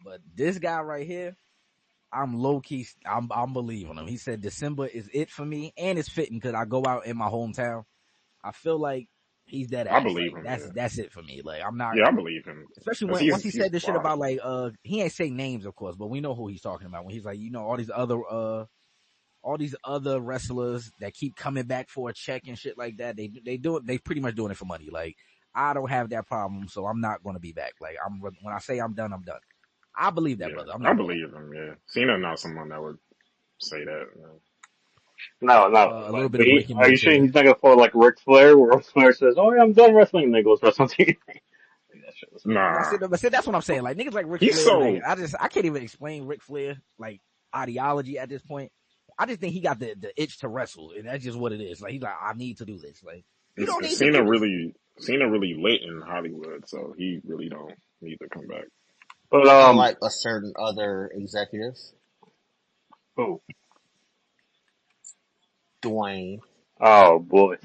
but this guy right here, I'm low key. I'm believing him. He said December is it for me, and it's fitting because I go out in my hometown. I feel like he's dead I ass. believe Like him, yeah. that's it for me. Like I'm not. Yeah, I believe him. Especially Because once he he's said this shit wild. about like he ain't say names of course, but we know who he's talking about when he's like, all these other wrestlers that keep coming back for a check and shit like that. They do it. They pretty much doing it for money. Like I don't have that problem, so I'm not going to be back. Like when I say I'm done, I'm done. I believe that, Yeah, brother. I'm I not going to believe him, yeah. Cena not someone that would say that. No, lie. no. A little bit But of breaking are you news sure here. he's not gonna fall like Ric Flair, where Ric Flair says, "Oh yeah, I'm done wrestling," and then goes wrestle TV? That shit was funny. Nah. But see, that's what I'm saying. Like niggas like Ric He's Flair, like so, I can't even explain Ric Flair like ideology at this point. I just think he got the itch to wrestle, and that's just what it is. Like he's like, I need to do this. Like you is don't need to Cena do this. really, Cena really lit in Hollywood, so he really don't need to come back. But Unlike a certain other executives, oh, Dwayne. oh boy.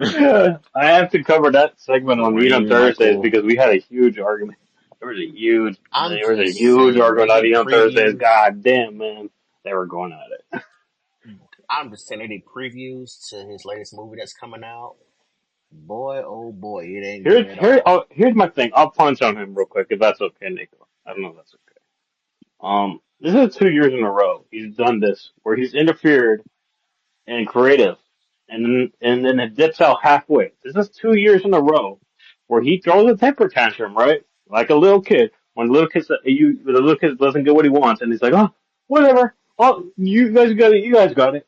Yeah, I have to cover that segment on Eat on Dwayne, Thursdays Michael, because we had a huge argument. I'm There was a just huge saying they argument on did Eat on Thursdays. previews. God damn, man, they were going at it. I'm just saying they did previews to his latest movie that's coming out. Boy, oh boy, it ain't good at all. Here's my thing. I'll punch on him real quick if that's okay, Nico. I don't know if that's okay. This is 2 years in a row he's done this where he's interfered in creative. and then it dips out halfway. This is 2 years in a row where he throws a temper tantrum, right? Like a little kid. When the little kid doesn't get what he wants, and he's like, oh, whatever. Oh, you guys got it. You guys got it.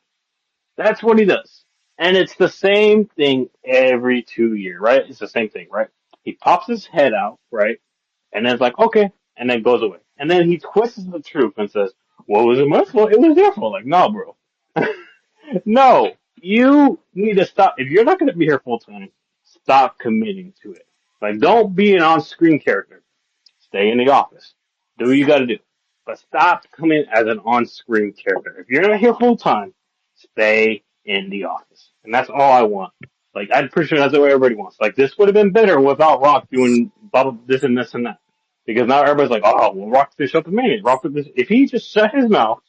That's what he does. And it's the same thing every 2 years, right? It's the same thing, right? He pops his head out, right? And then it's like, okay, and then goes away. And then he twists the truth and says, well, was it my fault? It was their fault. Like, no, bro. No, you need to stop. If you're not going to be here full time, stop committing to it. Like, don't be an on-screen character. Stay in the office. Do what you got to do. But stop coming as an on-screen character. If you're not here full time, stay in the office. And that's all I want. Like, I'm pretty sure that's what everybody wants. Like, this would have been better without Rock doing blah, blah, this and this and that. Because now everybody's like, oh, well, Rock fish up the minute. Rock did this. If he just shut his mouth,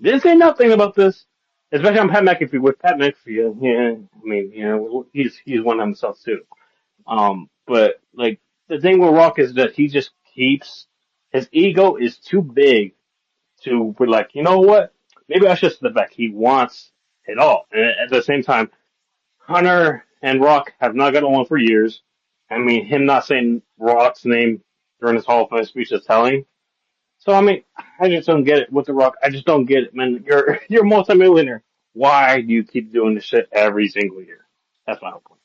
didn't say nothing about this, especially on Pat McAfee, with Pat McAfee, yeah, I mean, you know, he's one of himself too. But like the thing with Rock is that he just keeps his ego is too big to be like, you know what? Maybe I should step back. He wants it all, and at the same time, Hunter and Rock have not got along for years. I mean, him not saying Rock's name during his Hall of Fame speech is telling. So I mean, I just don't get it with The Rock. I just don't get it, man. You're a multimillionaire. Why do you keep doing this shit every single year? That's my whole point.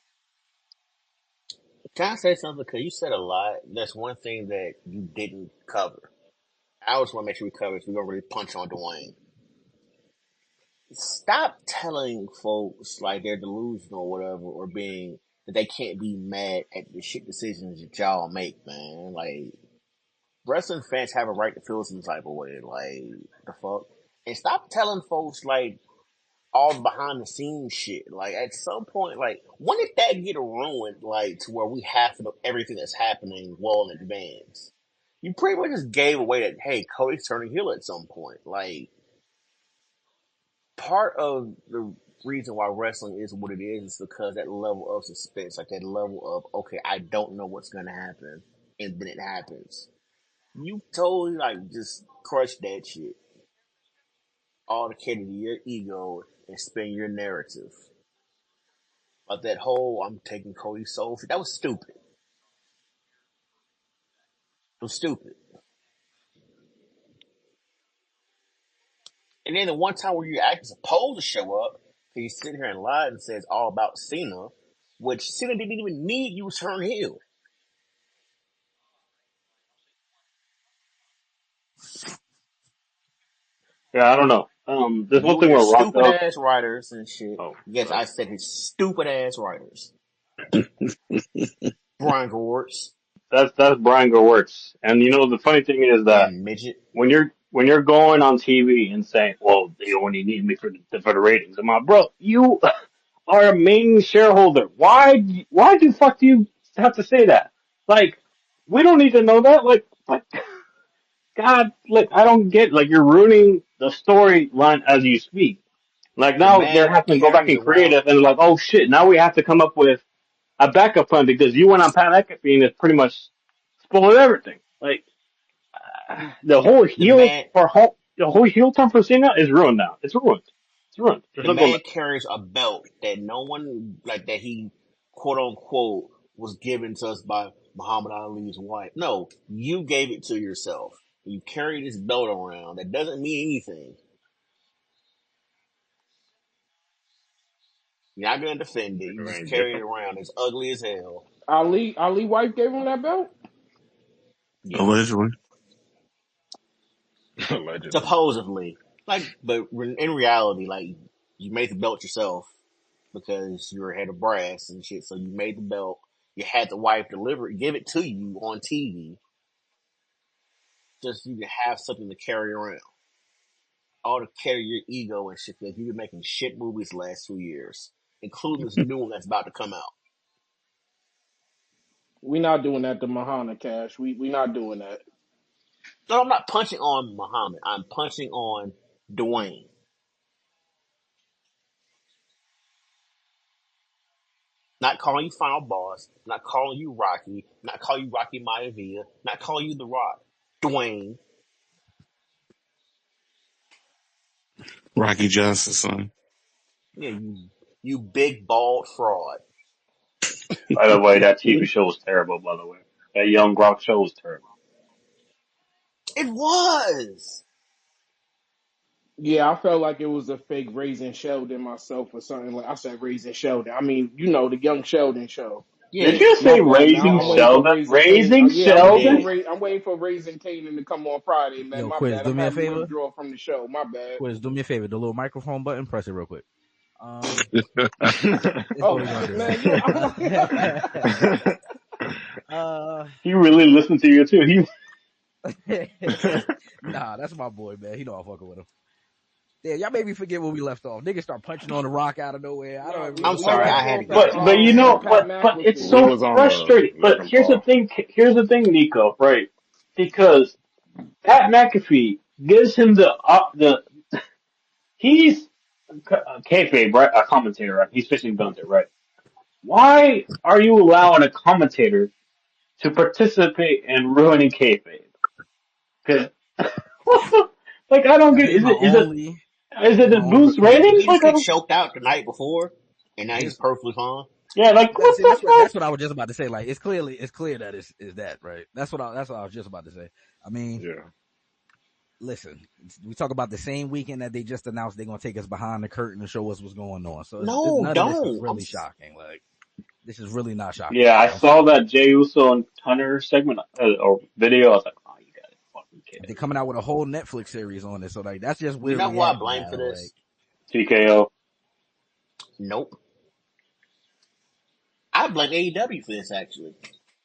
Can I say something? Because you said a lot. That's one thing that you didn't cover. I always want to make sure we cover it so we don't really punch on Dwayne. Stop telling folks like they're delusional or whatever, or being that they can't be mad at the shit decisions that y'all make, man. Like, wrestling fans have a right to feel some type of way. Like, the fuck? And stop telling folks, like, all the behind the scenes shit. Like, at some point, like, when did that get ruined, like, to where we have to know everything that's happening well in advance? You pretty much just gave away that, hey, Cody's turning heel at some point. Like, part of the reason why wrestling is what it is because that level of suspense, like that level of, okay, I don't know what's gonna happen, and then it happens. You totally, like, just crush that shit. All to cater to your ego and spin your narrative. Like that whole, I'm taking Cody's soul, that was stupid. It was stupid. And then the one time where you actually supposed to show up, he sit here and lie and says all about Cena, which Cena didn't even need you to turn heel. Yeah, I don't know. There's You one and thing your where Rock stupid does. ass writers and shit. Oh, Yes, sorry. I said his stupid ass writers. Brian Gewirtz, That's Brian Gewirtz. And you know the funny thing is that damn midget. when you're going on TV and saying, well, they only need me for the ratings, I'm like, bro, you are a main shareholder. Why the fuck do you have to say that? Like, we don't need to know that. Like God, like I don't get like you're ruining the storyline as you speak. Like The now they're man having to go back carries and around. creative and like, oh shit, now we have to come up with a backup plan because you went on Pat McAfee and it's pretty much spoiled everything. Like the whole The heel man the whole heel turn for Cena is ruined now. It's ruined. It's ruined. There's The no going man back. carries a belt that no one, like, that he, quote unquote, was given to us by Muhammad Ali's wife. No, you gave it to yourself. You carry this belt around that doesn't mean anything. You're not gonna defend it. You It just ain't carry it different. around. It's ugly as hell. Ali wife gave him that belt. Yeah, Allegedly. Allegedly. supposedly. Like, but in reality, like, you made the belt yourself because you were head of brass and shit. So you made the belt. You had the wife deliver it, give it to you on TV just so you can have something to carry around. All to carry your ego and shit. Because you've been making shit movies the last 2 years, including this new one that's about to come out. We not doing that to Mahana Cash. We not doing that. No, I'm not punching on Muhammad. I'm punching on Dwayne. Not calling you Final Boss. Not calling you Rocky. Not calling you Rocky Maivia. Not calling you The Rock. Dwayne. Rocky Johnson's son. Yeah, you You big bald fraud. By the way, that TV show was terrible. By the way, that Young Rock show was terrible. It was. Yeah, I felt like it was a fake Raising Sheldon myself or something. Like I said, Raising Sheldon. I mean, you know, the Young Sheldon show. Did Yeah. you My say bad, man. Raising I'm waiting for Sheldon? Raising Canaan. Raising Yeah, I'm You waiting for Sheldon? did. I'm waiting for Raising Canaan to come on Friday, man. Yo, My Quiz, bad. do I'm me a having to favor. withdraw from the show. My bad. Quiz, do me a favor. The little microphone button, press it real quick. It's Oh what we're gonna do, man, right? He really listened to you too. Nah, that's my boy, man. He know I'm fucking with him. Yeah, y'all made me forget where we left off. Niggas start punching on the rock out of nowhere. I don't. we I'm We we sorry, left I left had to off get at that but you know, Pat but it's McAfee. we so was on the frustrating. But Logan Paul. here's the thing, Nico. Right? Because Pat McAfee gives him the he's kayfabe, right? A commentator, right? He's fishing Gunther, right? Why are you allowing a commentator to participate in ruining kayfabe? Because like I don't get. Here's my only. Is it Here's to my only. boost Did ratings? he just Like I get don't. choked out the night before? And now he's Here's, perfectly fine? Yeah, like what see, the fuck? that's what I was just about to say. Like it's clear that is that right. That's what I was just about to say. I mean, Yeah. listen, we talk about the same weekend that they just announced they're gonna take us behind the curtain and show us what's going on. So No, none of this is don't. really shocking. Like this is really not shocking. Yeah, I I'm saw sorry. that Jey Uso and Hunter segment or video. I was like, oh, you gotta fucking They're kidding me. coming out with a whole Netflix series on this, so like that's just You where know we who I at blame for now. Like this? TKO. Nope. I blame AEW for this, actually.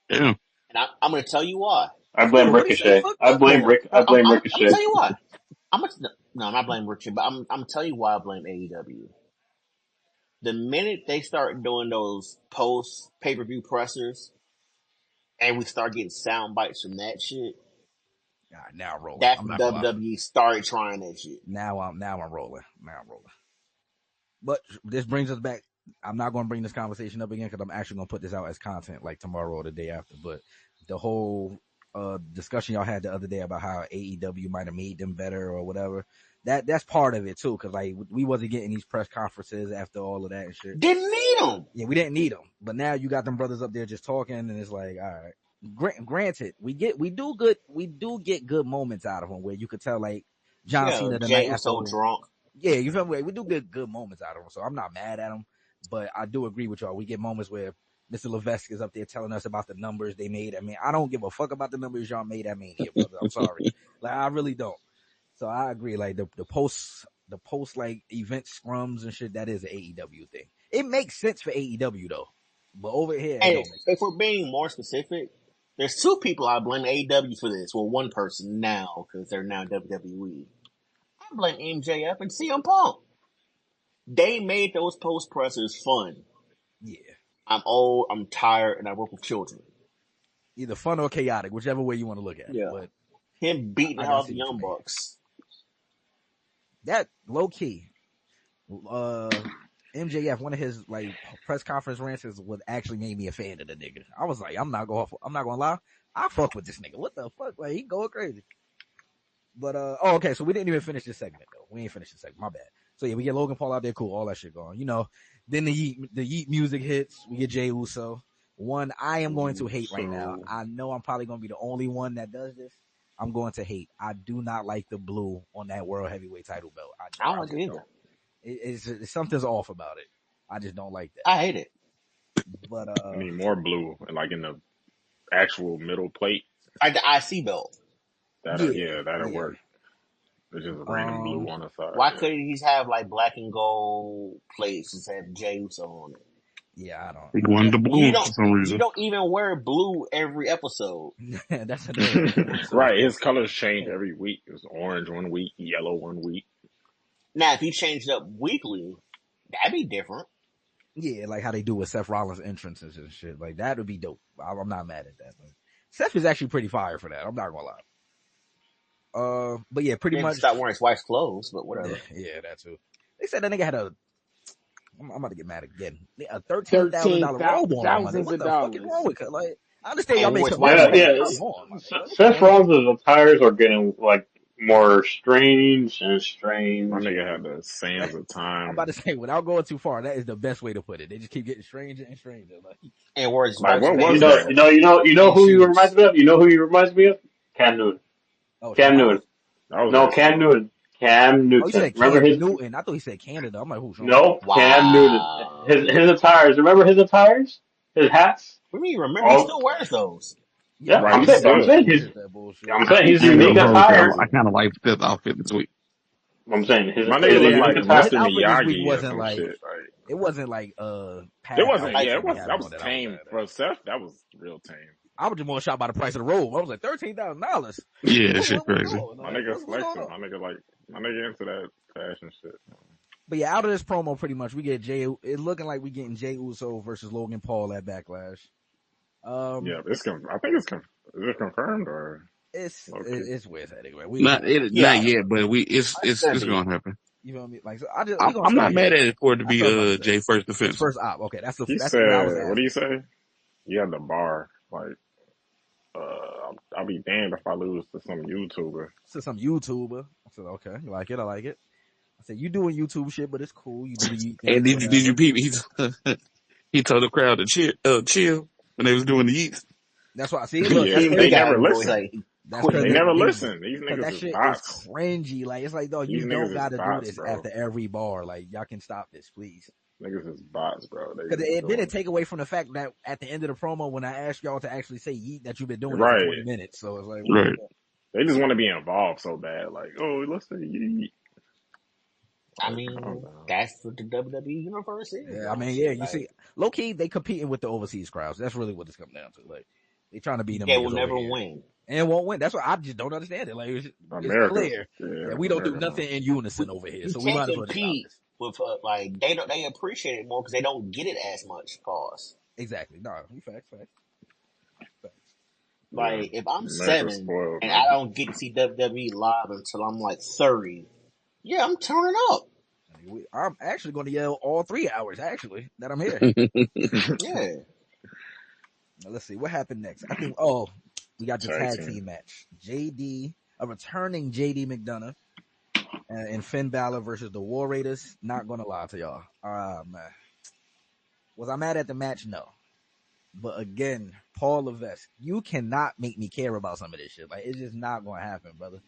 Yeah. And I'm going to tell you why. I hold blame on, what he say? Ricochet. Fuck I them blame for? Rick. I blame I'm going to Ricochet. tell you why. No, I'm not blaming Richard, but I'm telling you why I blame AEW. The minute they start doing those post pay-per-view pressers and we start getting sound bites from that shit, God, now I'm rolling. that's I'm when not gonna lie. WWE started trying that shit. Now I'm rolling. Now I'm rolling. But this brings us back. I'm not going to bring this conversation up again because I'm actually going to put this out as content like tomorrow or the day after. But the whole discussion y'all had the other day about how AEW might have made them better or whatever, that's part of it too. Because like we wasn't getting these press conferences after all of that and shit. Didn't need them. Yeah, we didn't need them. But now you got them brothers up there just talking, and it's like, all right. Granted, we do get good moments out of them where you could tell like John Yeah, Cena the Jay night was after. so drunk. Yeah, you feel me? We do get good moments out of them, so I'm not mad at them. But I do agree with y'all. We get moments where Mr. Levesque is up there telling us about the numbers they made. I mean, I don't give a fuck about the numbers y'all made at Mania, brother. I'm sorry. Like, I really don't. So I agree. Like the post like event scrums and shit, that is an AEW thing. It makes sense for AEW though, but over here it And don't make sense. if we're being more specific, there's two people I blame AEW for this. Well, one person now because they're now WWE. I blame MJF and CM Punk. They made those post pressers fun. Yeah, I'm old, I'm tired, and I work with children. either fun or chaotic, whichever way you want to look at it. Yeah. But Him beating I gotta out see the what you Young mean. Bucks. That low key. MJF, one of his like press conference rants was actually made me a fan of the nigga. I was like, I'm not gonna lie, I fuck with this nigga. What the fuck? Like he going crazy. But okay, so we didn't even finish this segment though. We ain't finished the segment. My bad. So yeah, we get Logan Paul out there, cool, all that shit going. You know, then the Yeet music hits. We get Jey Uso. One I am going to hate right now. I know I'm probably gonna be the only one that does this. I'm going to hate. I do not like the blue on that world heavyweight title belt. I don't like it either. It's something's off about it. I just don't like that. I hate it. But I need more blue, like in the actual middle plate. The IC belt. That'll work. It's just random blue on the side. Why couldn't he have like black and gold plates just have Jey Uso on it? Yeah, I don't. He wanted the blue for some You reason. don't even wear blue every episode. That's annoying. Right, his colors change every week. It was orange one week, yellow one week. Now, if he changed it up weekly, that'd be different. Yeah, like how they do with Seth Rollins' entrances and shit. Like that would be dope. I'm not mad at that. But Seth is actually pretty fire for that. I'm not gonna lie. But yeah, pretty much. Stop wearing his wife's clothes, but whatever. Yeah, that too. They said that nigga had I'm about to get mad again. A $13,000 robe on. thousands What of the fuck is dollars. wrong with her? Like, I understand y'all And make what's some why- money. Yeah. Come on, my nigga. Seth Rollins' attires are getting like more strange and My strange. nigga had the sands of I'm about time. to say, without going too far, that is the best way to put it. They just keep getting stranger and stranger. Like, And words Like, Spice what You was Baby know, that? you know, you know, you know and who he reminds shoes. me of? You know who he reminds me of? Cam Newton. oh, Sean Cam Myers? Newton. That was No, recent. Cam Newton. Cam Oh, he Newton. said Remember Cam his? Newton. I thought he said Canada. I'm like, who, Sean Myers? No, Cam Newton. Wow. His attires. Remember his attires? His hats. What do you remember? He Oh, still wears those. Yeah, yeah. but Right, I he mean, I'm still. saying he he's. did that bullshit. I'm saying he's I ain't unique gonna hold y'all. attires. I kind of like this outfit this week. I'm saying My his nigga looked Yeah, unique like attire. his Mr. outfit this week Miyagi or wasn't some like, shit. Like, it wasn't like, it past wasn't. Like, outfits Yeah, that it be was. That having was on that I was tame mad at. for Seth. That was real tame. I was just more shocked by the price of the robe. I was like, $13,000. Yeah, that What, shit what we crazy. doing? My Like, nigga what's going flexing. on? My nigga into that fashion shit. But yeah, out of this promo, pretty much we get it's looking like we getting Jey Uso versus Logan Paul at Backlash. Yeah, I think is it confirmed or okay? It's with that anyway. Not yeah, yet, but it's gonna it's be. gonna happen. You feel me? Like, so we gonna I'm start not here. mad at it for it to That's what I was about be to say. Jay first His defense. first op. Okay, that's He what I was said, what do you asking. say? You had the bar. Like, I'll be damned if I lose to some YouTuber. So some YouTuber. I said, okay, you like it? I like it. I said, you doing YouTube shit, but it's cool. You do the yeet And thing, did you whatever. peep? He told the crowd to chill when they was doing the yeets. That's why. See, look, Yeah, that's He they crazy. gotta never go listen. say, That's quit because They doing never it. listen. These because niggas that is shit is bots. cringy. Like, it's like, dog, These you niggas don't is got to do bots, this bro. after every bar. Like, y'all can stop this, please. Niggas is bots, bro. They Because just it didn't doing take away from the fact that at the end of the promo, when I asked y'all to actually say yeet, that you've been it. doing it for 20 Right. minutes. So it's like, what are we Right. doing? They just want to be involved so bad. Like, oh, let's say you. I Like, calm mean, down. that's what the WWE universe is, Yeah, I bro. mean, yeah, Shit, you see, like, low key, they competing with the overseas crowds. That's really what it's coming down to. Like, they trying to beat them they will niggas over never here win. and won't win. That's why I just don't understand it. Like, it's America's, clear yeah, that we don't do America, man. nothing in unison over here. You So we can't might as well just stop compete this. with like they appreciate it more because they don't get it as much. Pause. Exactly. No, you facts. Yeah, Like if I'm America's 7 spoiled, and I man. don't get to see WWE live until I'm like 30, yeah, I'm turning up. I'm actually going to yell all 3 hours, actually, that I'm here. Yeah, Now, let's see what happened next. I think, we got the Tag tag team. team match. A returning JD McDonough and Finn Balor versus the War Raiders. Not going to lie to y'all. Man. Was I mad at the match? No. But again, Paul Levesque, you cannot make me care about some of this shit. Like, it's just not going to happen, brother.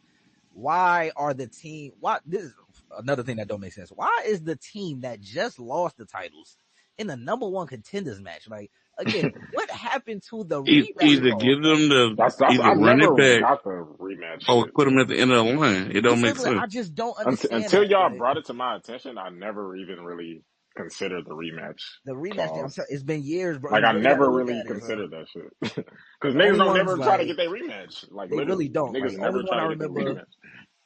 Why are the team, this is another thing that don't make sense. Why is the team that just lost the titles in the number one contenders match? Like, again, what happened to the rematch Either clause? give them I either run it never back got the rematch or shit. put them at the end of the line. It You don't feel make me? Like, sense. I just don't understand Until that. y'all Like, brought it to my attention, I never even really considered the rematch the rematch thing, clause. it's been years, bro. Like, You I really got to never look really at it. So. considered that shit. Because The niggas only don't ones, never try to like, get their rematch. Like, they really literally, don't. niggas Like, only never one try I to get their remember rematch.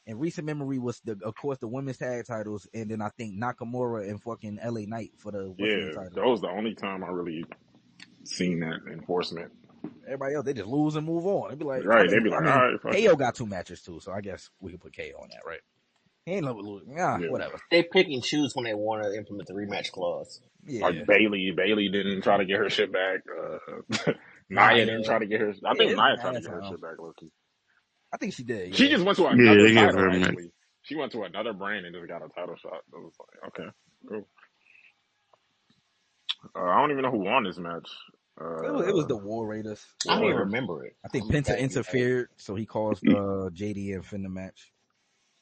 in recent memory was of course, the women's tag titles, and then I think Nakamura and fucking LA Knight for the what's the Yeah, title. that was the only time I really seen that enforcement. Everybody else, they just lose and move on. They'd be like, Right, they'd be like, all right, fuck it. KO got 2 matches too, so I guess we can put KO on that, right? He ain't never lose. Yeah. Whatever. they pick and choose when they want to implement the rematch clause. Yeah. Like Bailey didn't try to get her shit back. Nia didn't try to get her. I think it's Nia tried to mad get her time. shit back, low-key. I think she did. She Yeah. just went to Yeah, another they gave title, her a match. actually. She went to another brand and just got a title shot. I was like, okay, cool. I don't even know who won this match. It was the War Raiders. I don't even Raiders. remember it. I think I'm Penta telling you, like, interfered, so he caused JD and Finn the match.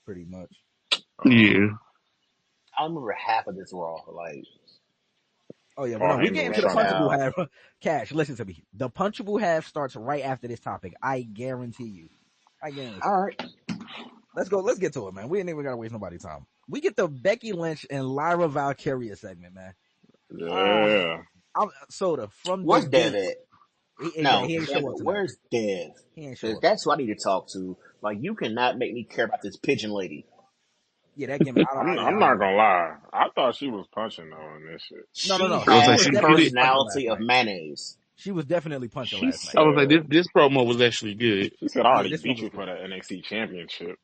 Pretty much. Yeah. I don't remember half of this Raw. Like, Oh yeah, but Paul no, we Heyman get was into the trying to. punchable half. Cash, listen to me. The punchable half starts right after this topic. I guarantee you. I guarantee. all right, Let's go. Let's get to it, man. We ain't even gotta waste nobody's time. We get the Becky Lynch and Lyra Valkyria segment, man. Yeah. I'm Soda from the where's Dev gate. at? He No, ain't damn show it, up tonight. where's Dev? He ain't show Because up. that's who I need to talk to. Like, you cannot make me care about this pigeon lady. Yeah, that gimmick. I'm not gonna lie. I thought she was punching though in this shit. No. She I was She like, has was the she definitely did. punching last personality of night. mayonnaise. She was definitely punching She last night. I was like, said this promo was actually good. she said I Yeah, already this one beat was you for good. the NXT championship.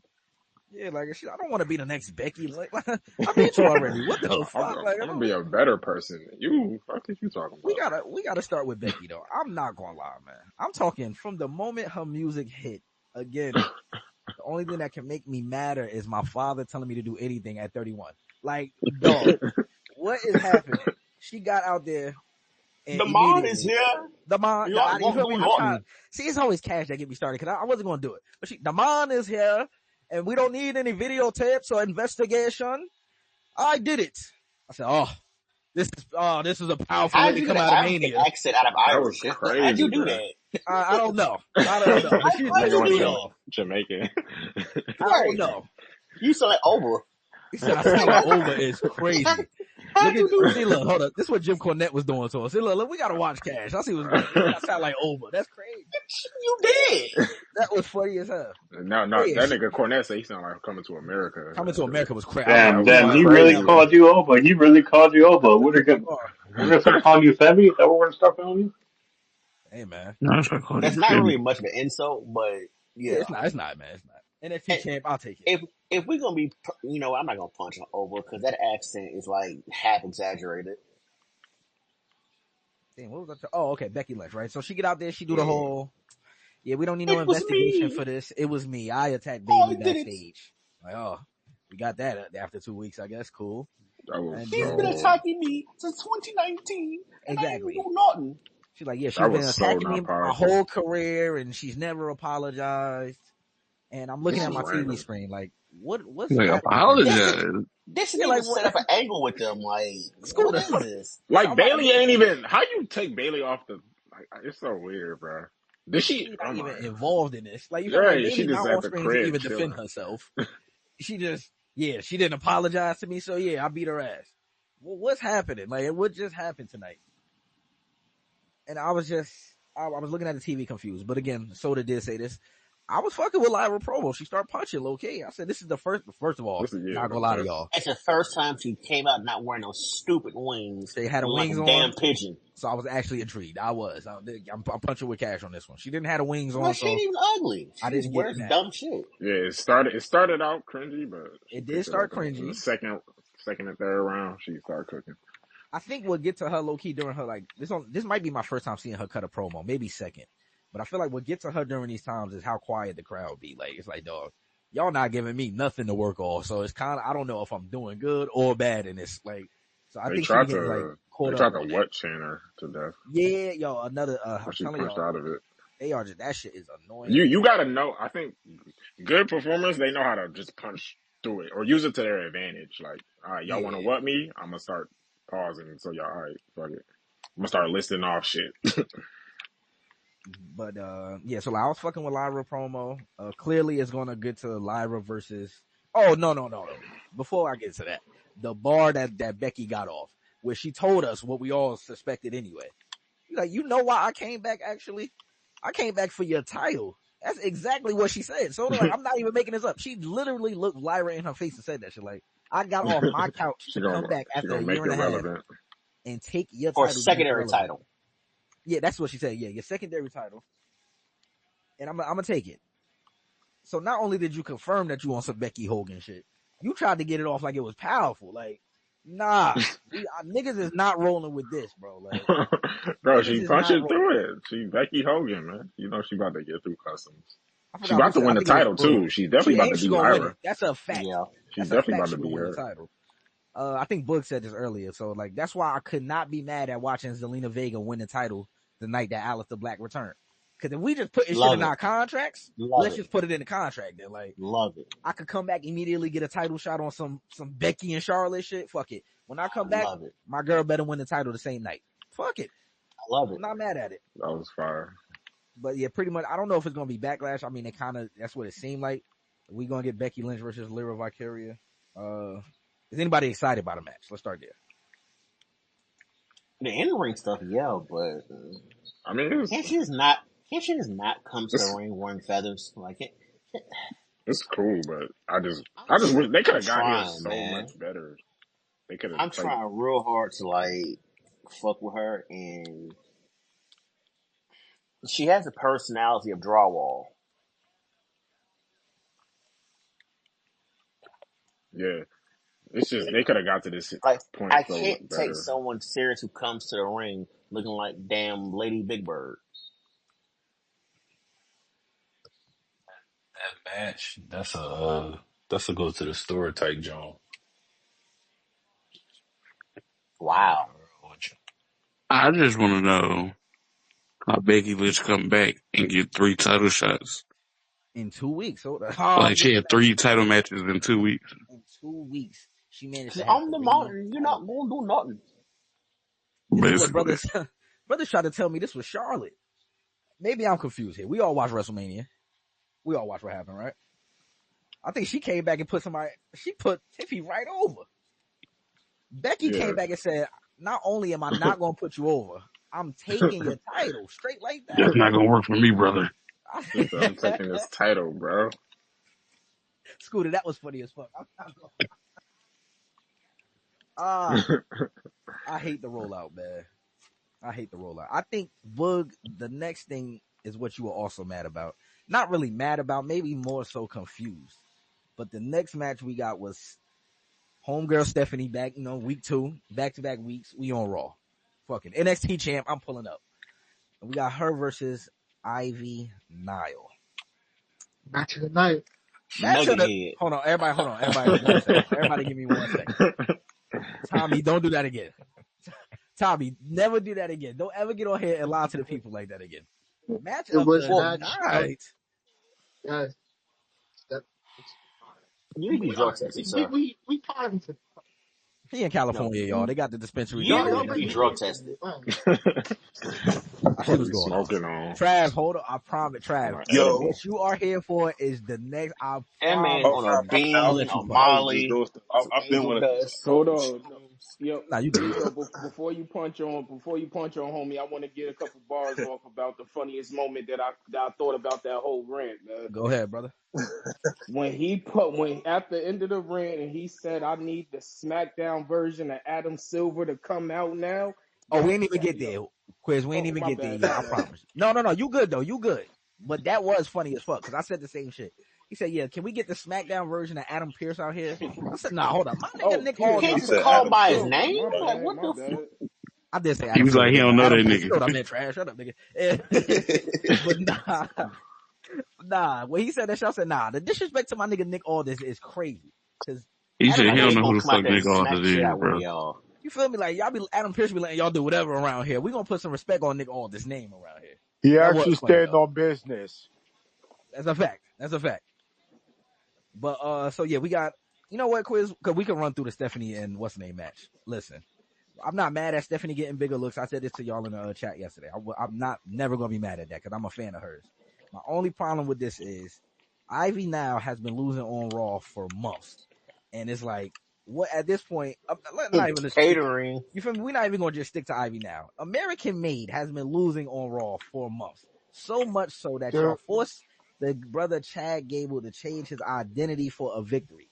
Yeah, like I don't want to be the next Becky. Like I beat you already. What the fuck? Like I'm gonna be a better person than you. Fuck is you talking we about? gotta start with Becky though. I'm not gonna lie, man. I'm talking from the moment her music hit. Again, the only thing that can make me madder is my father telling me to do anything at 31. Like, dog, what is happening? She got out there and The mod is immediately here. the man, You like you won't feel do me? I'm trying. nothing. See, it's always Cash that get me started because I wasn't going to do it. But the man is here, and we don't need any videotapes or investigation. I did it. I said, this is a powerful way How'd to you get come an out of African Mania. accent out of That was Irish? How'd you crazy, do bro. that? I don't know. I don't know. But she How'd Like you on threw me do off. Jamaican. I that? don't Right. know. You sound like Oprah. He said I sound like Over is crazy. How'd you do See, that? look, hold up. This is what Jim Cornette was doing to us. See, look, we gotta watch Cash. I see what's going on. He said I sound like Over. That's crazy. You did. That was funny as hell. No, Oh that yeah, nigga Cornette said he sounded like Coming to America. Coming to America was crap. That Damn, was damn, Rewind, he rewind really that one. called you over. He really called you over. Oh, We're gonna start calling you Femi? Is that what we're gonna start calling you? hey man. No, that's what That's not really much of an insult, but Yeah, yeah. it's not, man. It's not. NXT And champ, I'll take it. if we're gonna be, I'm not gonna punch her over because that accent is like half exaggerated. Damn, what was I? Oh, okay, Becky Lynch, right? So she get out there, she do the Yeah. whole. Yeah, we don't need no It was investigation me. for this. It was me. I attacked Oh, Bailey I did it. backstage. Like, oh, we got that after 2 weeks, I guess. Cool. That was And She's been then attacking me since 2019, and I ain't exactly, do nothing. she's like, yeah, she's that been was so attacking me not my powerful. whole career, and she's never apologized. And I'm looking This at is my TV random. screen, like, what's Like, happening right now? apologize. They should Yeah, even like set what? up an angle with them. Like, what Scooter. is this? Yeah, Like Bailey ain't even. How you take Bailey off the? Like, it's so weird, bro. Did she? She's Oh not my even god. involved in this. Like, you feel me? Like Right, she Bailey's just not at on the screen to crib even defend chilling. herself. She just, yeah, she didn't apologize to me, so yeah, I beat her ass. Well, what's happening? Like, what just happened tonight? And I was looking at the TV confused. But again, Soda did say this. I was fucking with Lyra Promo. She started punching low key. I said, this is the first of all, This is not the gonna lie to first. y'all. It's the first time she came out not wearing those stupid wings, They had the looking wings like a damn on, pigeon. so I was actually intrigued. I'm punching with Cash on this one. She didn't have the wings Well, on, she ain't so even ugly. I She just didn't get wears mad. dumb shit. Yeah, it started out cringy, but she It did picked it start up in the cringy. second and third round. She started cooking. I think what get to her low key during her like this might be my first time seeing her cut a promo, maybe second. But I feel like what gets to her during these times is how quiet the crowd be. Like it's like, dog, y'all not giving me nothing to work off. So it's kind of I don't know if I'm doing good or bad in this. Like, so I They think she tried be getting like to caught up. wet chain her to death, Yeah, yo, another. I'm but she telling punched y'all, out of it. they are just that shit is annoying. You gotta know. I think good performers they know how to just punch through it or use it to their advantage. Like, all right, y'all want to Yeah, what me? I'm gonna start pausing. So y'all, all right, fuck it. I'm gonna start listing off shit. but yeah. So like, I was fucking with Lyra promo. Clearly, it's gonna get to Lyra versus. Oh no. Before I get to that, the bar that Becky got off, where she told us what we all suspected anyway. Like, you know why I came back? Actually, I came back for your title. That's exactly what she said. So like, I'm not even making this up. She literally looked Lyra in her face and said that shit. Like, I got off my couch to come back she after a gonna year make and it a half relevant. and take your Or title. To make it secondary relevant. title. Yeah, that's what she said. Yeah, your secondary title. And I'm gonna take it. So not only did you confirm that you on some Becky Hogan shit, you tried to get it off like it was powerful. Like, nah, niggas is not rolling with this, bro. Like, Bro, niggas she is not punching rolling. through it. She Becky Hogan, man. You know she about to get through customs. I She forgot who about to said. I win the think it was title Brooke. too. She's definitely about to She beat gonna win it. Lyra. That's a fact. Yeah. She's That's a definitely fact. about She to gonna beat win the her. title. I think Book said this earlier. So like, that's why I could not be mad at watching Zelina Vega win the title the night that Aleister Black returned. Because if we just put shit Love in it. our contracts, Love let's it. just put it in the contract. Then like, Love it. I could come back immediately, get a title shot on some Becky and Charlotte shit. Fuck it. When I come back, Love it. my girl better win the title the same night. Fuck it. I love it. I'm not mad at it. That was fire. But yeah, pretty much. I don't know if it's gonna be backlash. I mean, that's what it seemed like. We gonna get Becky Lynch versus Lyra Valkyria. Is anybody excited about a match? Let's start there. The in-ring stuff, yeah, but I mean, can't she just not come to the ring wearing feathers? Like it. it's cool, but I just wish they could I'm have got here trying, so man. much better. They could have I'm like trying real hard to like fuck with her, and she has the personality of drywall. yeah. It's just they could have got to this Like point I so much can't take better. someone serious who comes to the ring looking like damn Lady Big Bird. match. That's a go to the store type joint. Wow. I just want to know how Becky Lynch come back and get 3 title shots. In 2 weeks. So, Like she had 3 title matches in 2 weeks. in 2 weeks, she managed Cause to have I'm the 3 monitor. You're titles. not gonna do nothing. This is what Basically. brothers tried to tell me this was Charlotte. Maybe I'm confused here. We all watch WrestleMania. We all watch what happened, right? I think she came back and she put Tiffy right over. Becky Yeah. came back and said, not only am I not going to put you over, I'm taking your title straight like that. That's not gonna work for me, brother. She said, I'm taking this title, bro. Scooter, that was funny as fuck. I hate the rollout, man. I hate the rollout. I think, Boog, the next thing is what you were also mad about. Not really mad about, maybe more so confused. But the next match we got was Homegirl Stephanie back, week 2, back-to-back weeks. We on Raw. Fucking NXT champ, I'm pulling up. And we got her versus Ivy Nile. Match of the night. Match of the, Megahead. hold on, everybody, 1 second. Everybody give me 1 second. Tommy, don't do that again. Tommy, never do that again. Don't ever get on here and lie to the people like that again. Match It of was the match night. Guys, You be drug tested, sir. we positive. He in California, y'all. They got the dispensary. You Y'all need to be better drug get tested. I see What what's you going on. smoking on? Trav, hold on. I promise, On Trav. an Yo. edible. What you are here for is the next. I That man Oh, promise. on a my bad. I'll bean, let you a fuck. I was just Molly, doing stuff. some I've been angel wanting to dust. Hold on. Nah, you good. Before you punch on, homie, I want to get a couple bars off about the funniest moment that I thought about that whole rant, man. Go ahead, brother. When at the end of the rant and he said, "I need the SmackDown version of Adam Silver to come out now." Oh, we That ain't even get there, Quiz. We ain't Oh, even my get there bad, yet. my I bad. promise. No. You good though. You good. But that was funny as fuck because I said the same shit. He said, "Yeah, can we get the SmackDown version of Adam Pierce out here?" I said, "Nah, hold up. My nigga Oh, Nick You Pierce. can't He Aldis. just said call Adam by his Silver. name. My Like, bad, what my the bad. I did say He Adam was Silver. like, he Nigga. don't know Adam that Pierce. You know nigga. what I meant, trash. Shut up, nigga. But nah. When he said that shit, I said, nah. The disrespect to my nigga Nick Aldis is crazy. Because He Adam said he like don't he know Pierce, who gonna the come out fuck there and Nick smack Aldis the shit is, out one of bro. y'all. you feel me? Like Adam Pierce be letting y'all do whatever around here. We gonna put some respect on Nick Aldis' name around here. He That actually was funny stayed though. on business. That's a fact. But so yeah, we got. You know what, Quiz? Because we can run through the Stephanie and what's the name match. Listen, I'm not mad at Stephanie getting bigger looks. I said this to y'all in the chat yesterday. I'm never gonna be mad at that because I'm a fan of hers. My only problem with this is Ivy now has been losing on Raw for months, and it's like, what at this point? Not even Catering. you feel me? We're not even gonna just stick to Ivy now. American Made has been losing on Raw for months, so much so that y'all Dude, forced the brother Chad Gable to change his identity for a victory,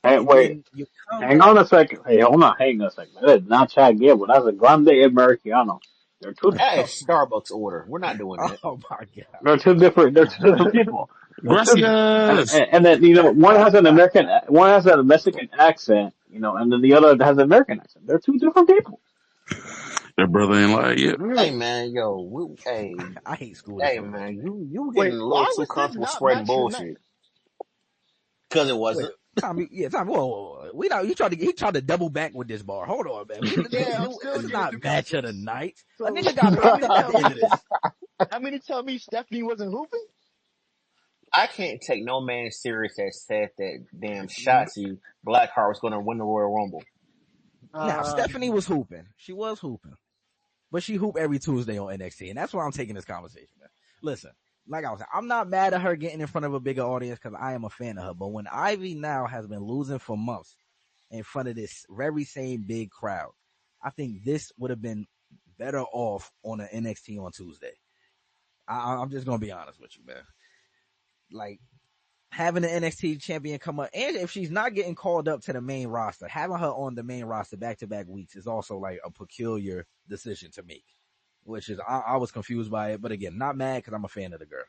Hey, and wait, then you come hang back. on a second. Hey, hold on, hang on a second. That is not Chad Gable. That's a Grande Americano. They're two. That is Starbucks order. We're not doing that. Oh my god! They're two different. They're two different people. They're two. Gracias. And then one has an American, one has a Mexican accent, and then the other has an American accent. They're two different people. That brother ain't like, yep. Hey man, yo, I hate Scooter hey so much. man, you getting wait, a little why too was this comfortable not spreading match of the night? bullshit. Cause it Wait, wasn't. Tommy, whoa. We not. He tried to double back with this bar. Hold on, man. Yeah, I'm still This is getting not match of the confused. night. A So nigga got you popped mean to up at tell the end me? of this. I mean to tell me Stephanie wasn't hooping? I can't take no man serious that said that damn Mm-hmm. Shotzi Blackheart was gonna win the Royal Rumble. Now, Uh, Stephanie was hooping. She was hooping. But she hoop every Tuesday on NXT. And that's why I'm taking this conversation, man. Listen, like I was saying, I'm not mad at her getting in front of a bigger audience because I am a fan of her. But when Ivy now has been losing for months in front of this very same big crowd, I think this would have been better off on an NXT on Tuesday. I'm just going to be honest with you, man. Like, having the NXT champion come up, and if she's not getting called up to the main roster, having her on the main roster back-to-back weeks is also like a peculiar decision to make, which is, I was confused by it, but again, not mad because I'm a fan of the girl.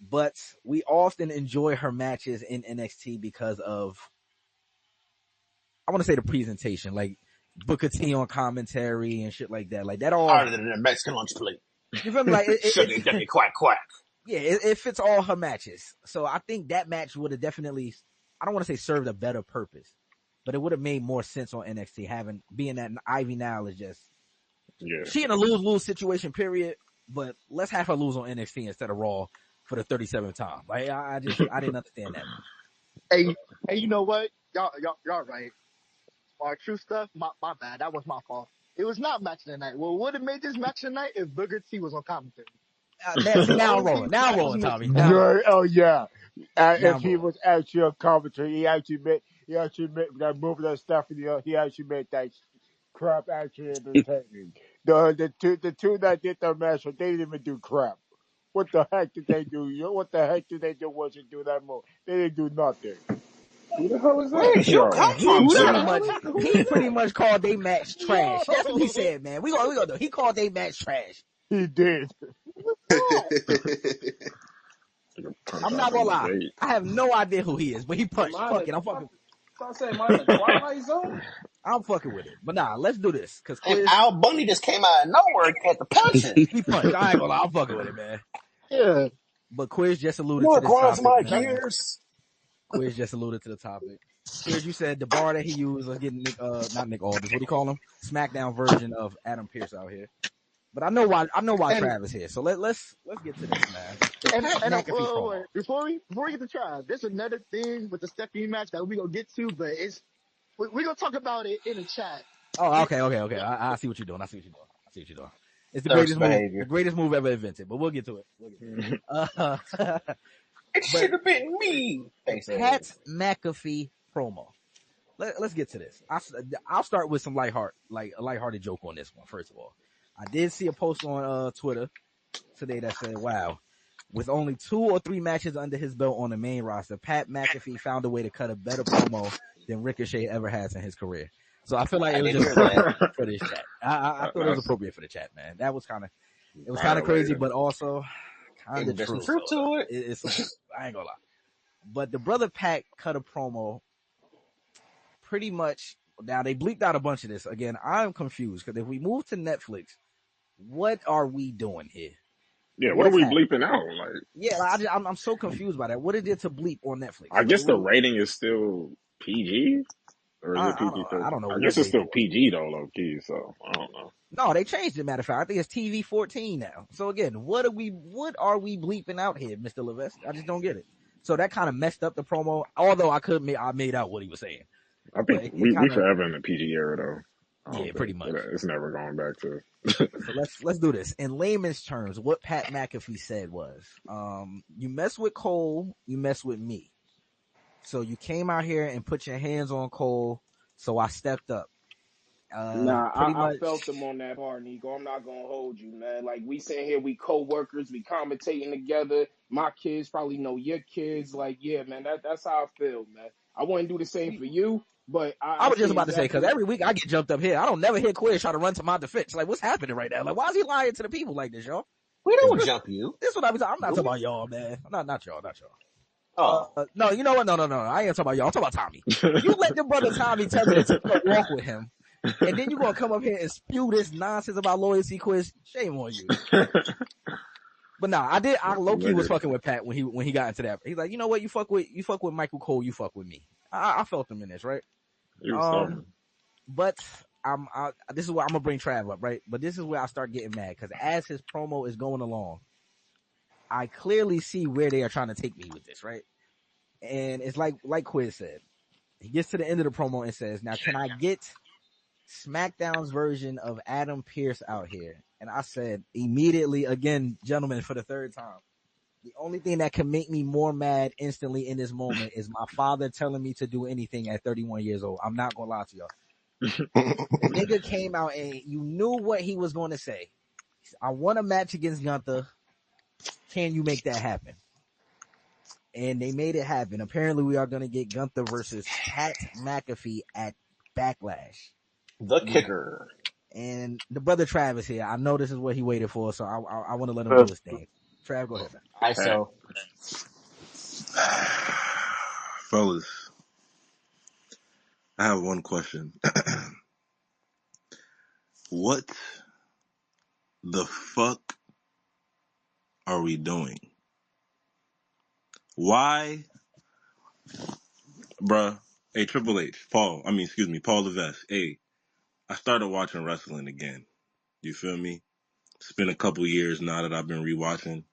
But we often enjoy her matches in NXT because of, I want to say the presentation, like Booker T on commentary and shit like that. Like that all, Harder than a Mexican lunch plate. you feel me? Like Sugar ducky quack quack. Yeah, it fits all her matches. So I think that match would have definitely, I don't want to say served a better purpose, but it would have made more sense on NXT being that Ivy Nile is just, Yeah. she in a lose-lose situation, period. But let's have her lose on NXT instead of Raw for the 37th time. Like I didn't understand that. Hey, you know what? Y'all right. Our true stuff. My bad. That was my fault. It was not match of the night. What would have made this match of the night if Booker T was on commentary? See, That's the now I'm only rolling. thing Now I'm matters rolling, me. Tommy. Now I'm rolling. Oh yeah. Now If I'm he rolling. was actually on commentary, he actually made that moving that stuff. He actually made that crap actually entertaining. The two that did the match, they didn't even do crap. What the heck did they do? What the heck did they do once you do that move? They didn't do nothing. Who the hell is that? Where's you Yo, come Man, from, Who sir? he that? pretty much called they match trash. That's what he Yo, said, man. We gonna do. He called they match trash. He did. what's that? like a punch I'm out not the gonna lie. gate. I have no idea who he is, but he Am punched. I in Fuck the? it. I say, am I in the Twilight Zone? I'm fucking with it. But nah, let's do this. Cause And Quiz, Al Bundy just came out of nowhere at the punching. he punched. I ain't gonna lie. I'm fucking with it, man. Yeah. But Quiz just You alluded know to what this grinds topic, my man. gears? Quiz just alluded to the topic. Quiz, you said the bar that he used was getting not Nick Aldis. What do you call him? SmackDown version of Adam Pearce out here. But I know why And Travis here. So let's get to this, man. The Pat and McAfee promo. wait, before we get to try, there's another thing with the Stephanie match that we gonna get to, but we gonna talk about it in the chat. Oh, It, okay. I see what you're doing. I see what you're doing. It's Thirst the behavior. greatest move ever invented. But we'll get to it. It But should have been me. the Thanks, Pat McAfee promo. Let's get to this. I'll start with some a lighthearted joke on this one. First of all, I did see a post on Twitter today that said, "Wow, with only 2 or 3 matches under his belt on the main roster, Pat McAfee found a way to cut a better promo than Ricochet ever has in his career." So I feel like I it was did just hear that. appropriate for this chat. I thought it was That's appropriate for the chat, man. It was kind of crazy, violating. but also kind of There's some true. truth So to it. it's some truth. I ain't gonna lie. But the brother Pat cut a promo pretty much. Now they bleeped out a bunch of this. Again, I'm confused because if we move to Netflix, what are we doing here? Yeah, what are What's we happening? bleeping out? Like, Yeah, I'm so confused by that. What it did to bleep on Netflix? I guess the rating is still PG, or is it PG I 13? don't know I what guess it's they still doing. PG though, low key. So I don't know. No, they changed it. Matter of fact, I think it's TV 14 now. So again, what are we bleeping out here, Mr. Levesque? I just don't get it. So that kind of messed up the promo. Although I made out what he was saying, I but think it we kind of, forever in the PG era though. I yeah, don't pretty think much. it's never going back to. So let's do this in layman's terms. What Pat McAfee said was, you mess with Cole, you mess with me. So you came out here and put your hands on Cole, so I stepped up. Nah, Pretty I much. felt them on that part, Nico. I'm not gonna hold you, man. Like we sitting here, we co-workers, we commentating together. My kids probably know your kids. Like, yeah, man, that's how I feel, man. I wouldn't do the same for you, but I I was just see about to say, because exactly. every week I get jumped up here. I don't never hear Quiz try to run to my defense. Like, what's happening right now? Like, why is he lying to the people like this, y'all? We This don't what jump you. this what I was. I'm not Do talking we? about y'all, man. Not y'all. Oh. No, you know what? No. I ain't talking about y'all. I'm talking about Tommy. You let the brother Tommy tell me to take a walk with him, and then you gonna come up here and spew this nonsense about loyalty, Quiz. Shame on you. But nah, I low key was fucking with Pat when he got into that. He's like, you know what? You fuck with Michael Cole. You fuck with me. I felt him in this, right? You was talking. But this is where I'm gonna bring Trav up, right? But this is where I start getting mad because as his promo is going along, I clearly see where they are trying to take me with this, right? And it's like Quiz said, he gets to the end of the promo and says, "Now, can I get SmackDown's version of Adam Pearce out here?" And I said immediately, again, gentlemen, for the 3rd time, the only thing that can make me more mad instantly in this moment is my father telling me to do anything at 31 years old. I'm not gonna lie to y'all. The nigga came out and you knew what he was going to say. He said, I want a match against Gunther. Can you make that happen? And they made it happen. Apparently, we are going to get Gunther versus Pat McAfee at Backlash. The kicker. And the brother Travis here, I know this is what he waited for, so I want to let him do his thing. Trav, go ahead, man. ISO. Fellas, I have one question. What the fuck are we doing? Why, bruh? Hey, Triple H, Paul Levesque. Hey, I started watching wrestling again. You feel me? It's been a couple years now that I've been rewatching.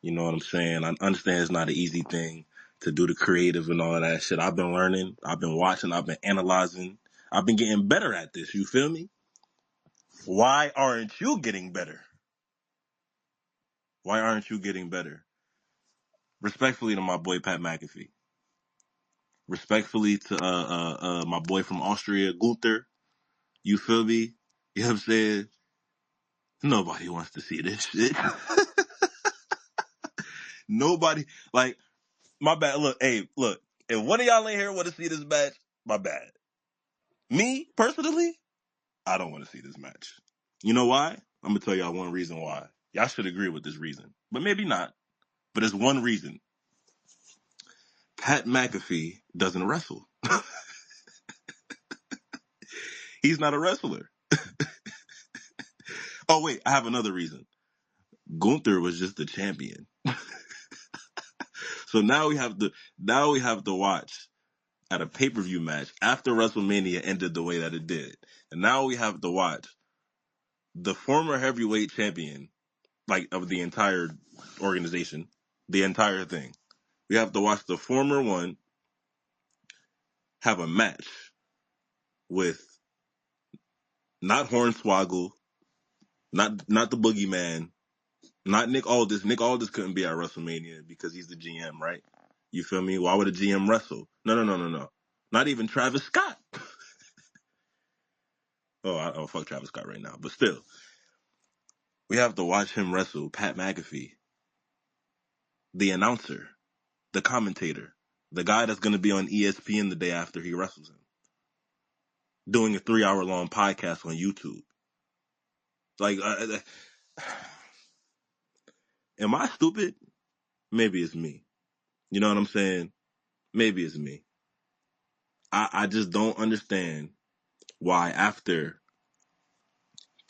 You know what I'm saying? I understand it's not an easy thing to do the creative and all of that shit. I've been learning. I've been watching. I've been analyzing. I've been getting better at this. You feel me? Why aren't you getting better? Why aren't you getting better? Respectfully to my boy Pat McAfee. Respectfully to my boy from Austria, Gunther. You feel me? You know what I'm saying? Nobody wants to see this shit. Nobody, like, my bad. Look, if one of y'all ain't here want to see this match, my bad. Me, personally, I don't want to see this match. You know why? I'm going to tell y'all one reason why. Y'all should agree with this reason, but maybe not. But it's one reason. Pat McAfee doesn't wrestle. He's not a wrestler. Oh, wait, I have another reason. Gunther was just the champion. So now we have to watch at a pay-per-view match after WrestleMania ended the way that it did. And now we have to watch the former heavyweight champion, like, of the entire organization, the entire thing. We have to watch the former one have a match with not Hornswoggle, not the Boogeyman, not Nick Aldis. Nick Aldis couldn't be at WrestleMania because he's the GM, right? You feel me? Why would a GM wrestle? No. Not even Travis Scott. Oh, fuck Travis Scott right now. But still, we have to watch him wrestle Pat McAfee, the announcer, the commentator, the guy that's going to be on ESPN the day after he wrestles him, doing a 3-hour-long podcast on YouTube. Like, am I stupid? Maybe it's me. You know what I'm saying? Maybe it's me. I just don't understand why after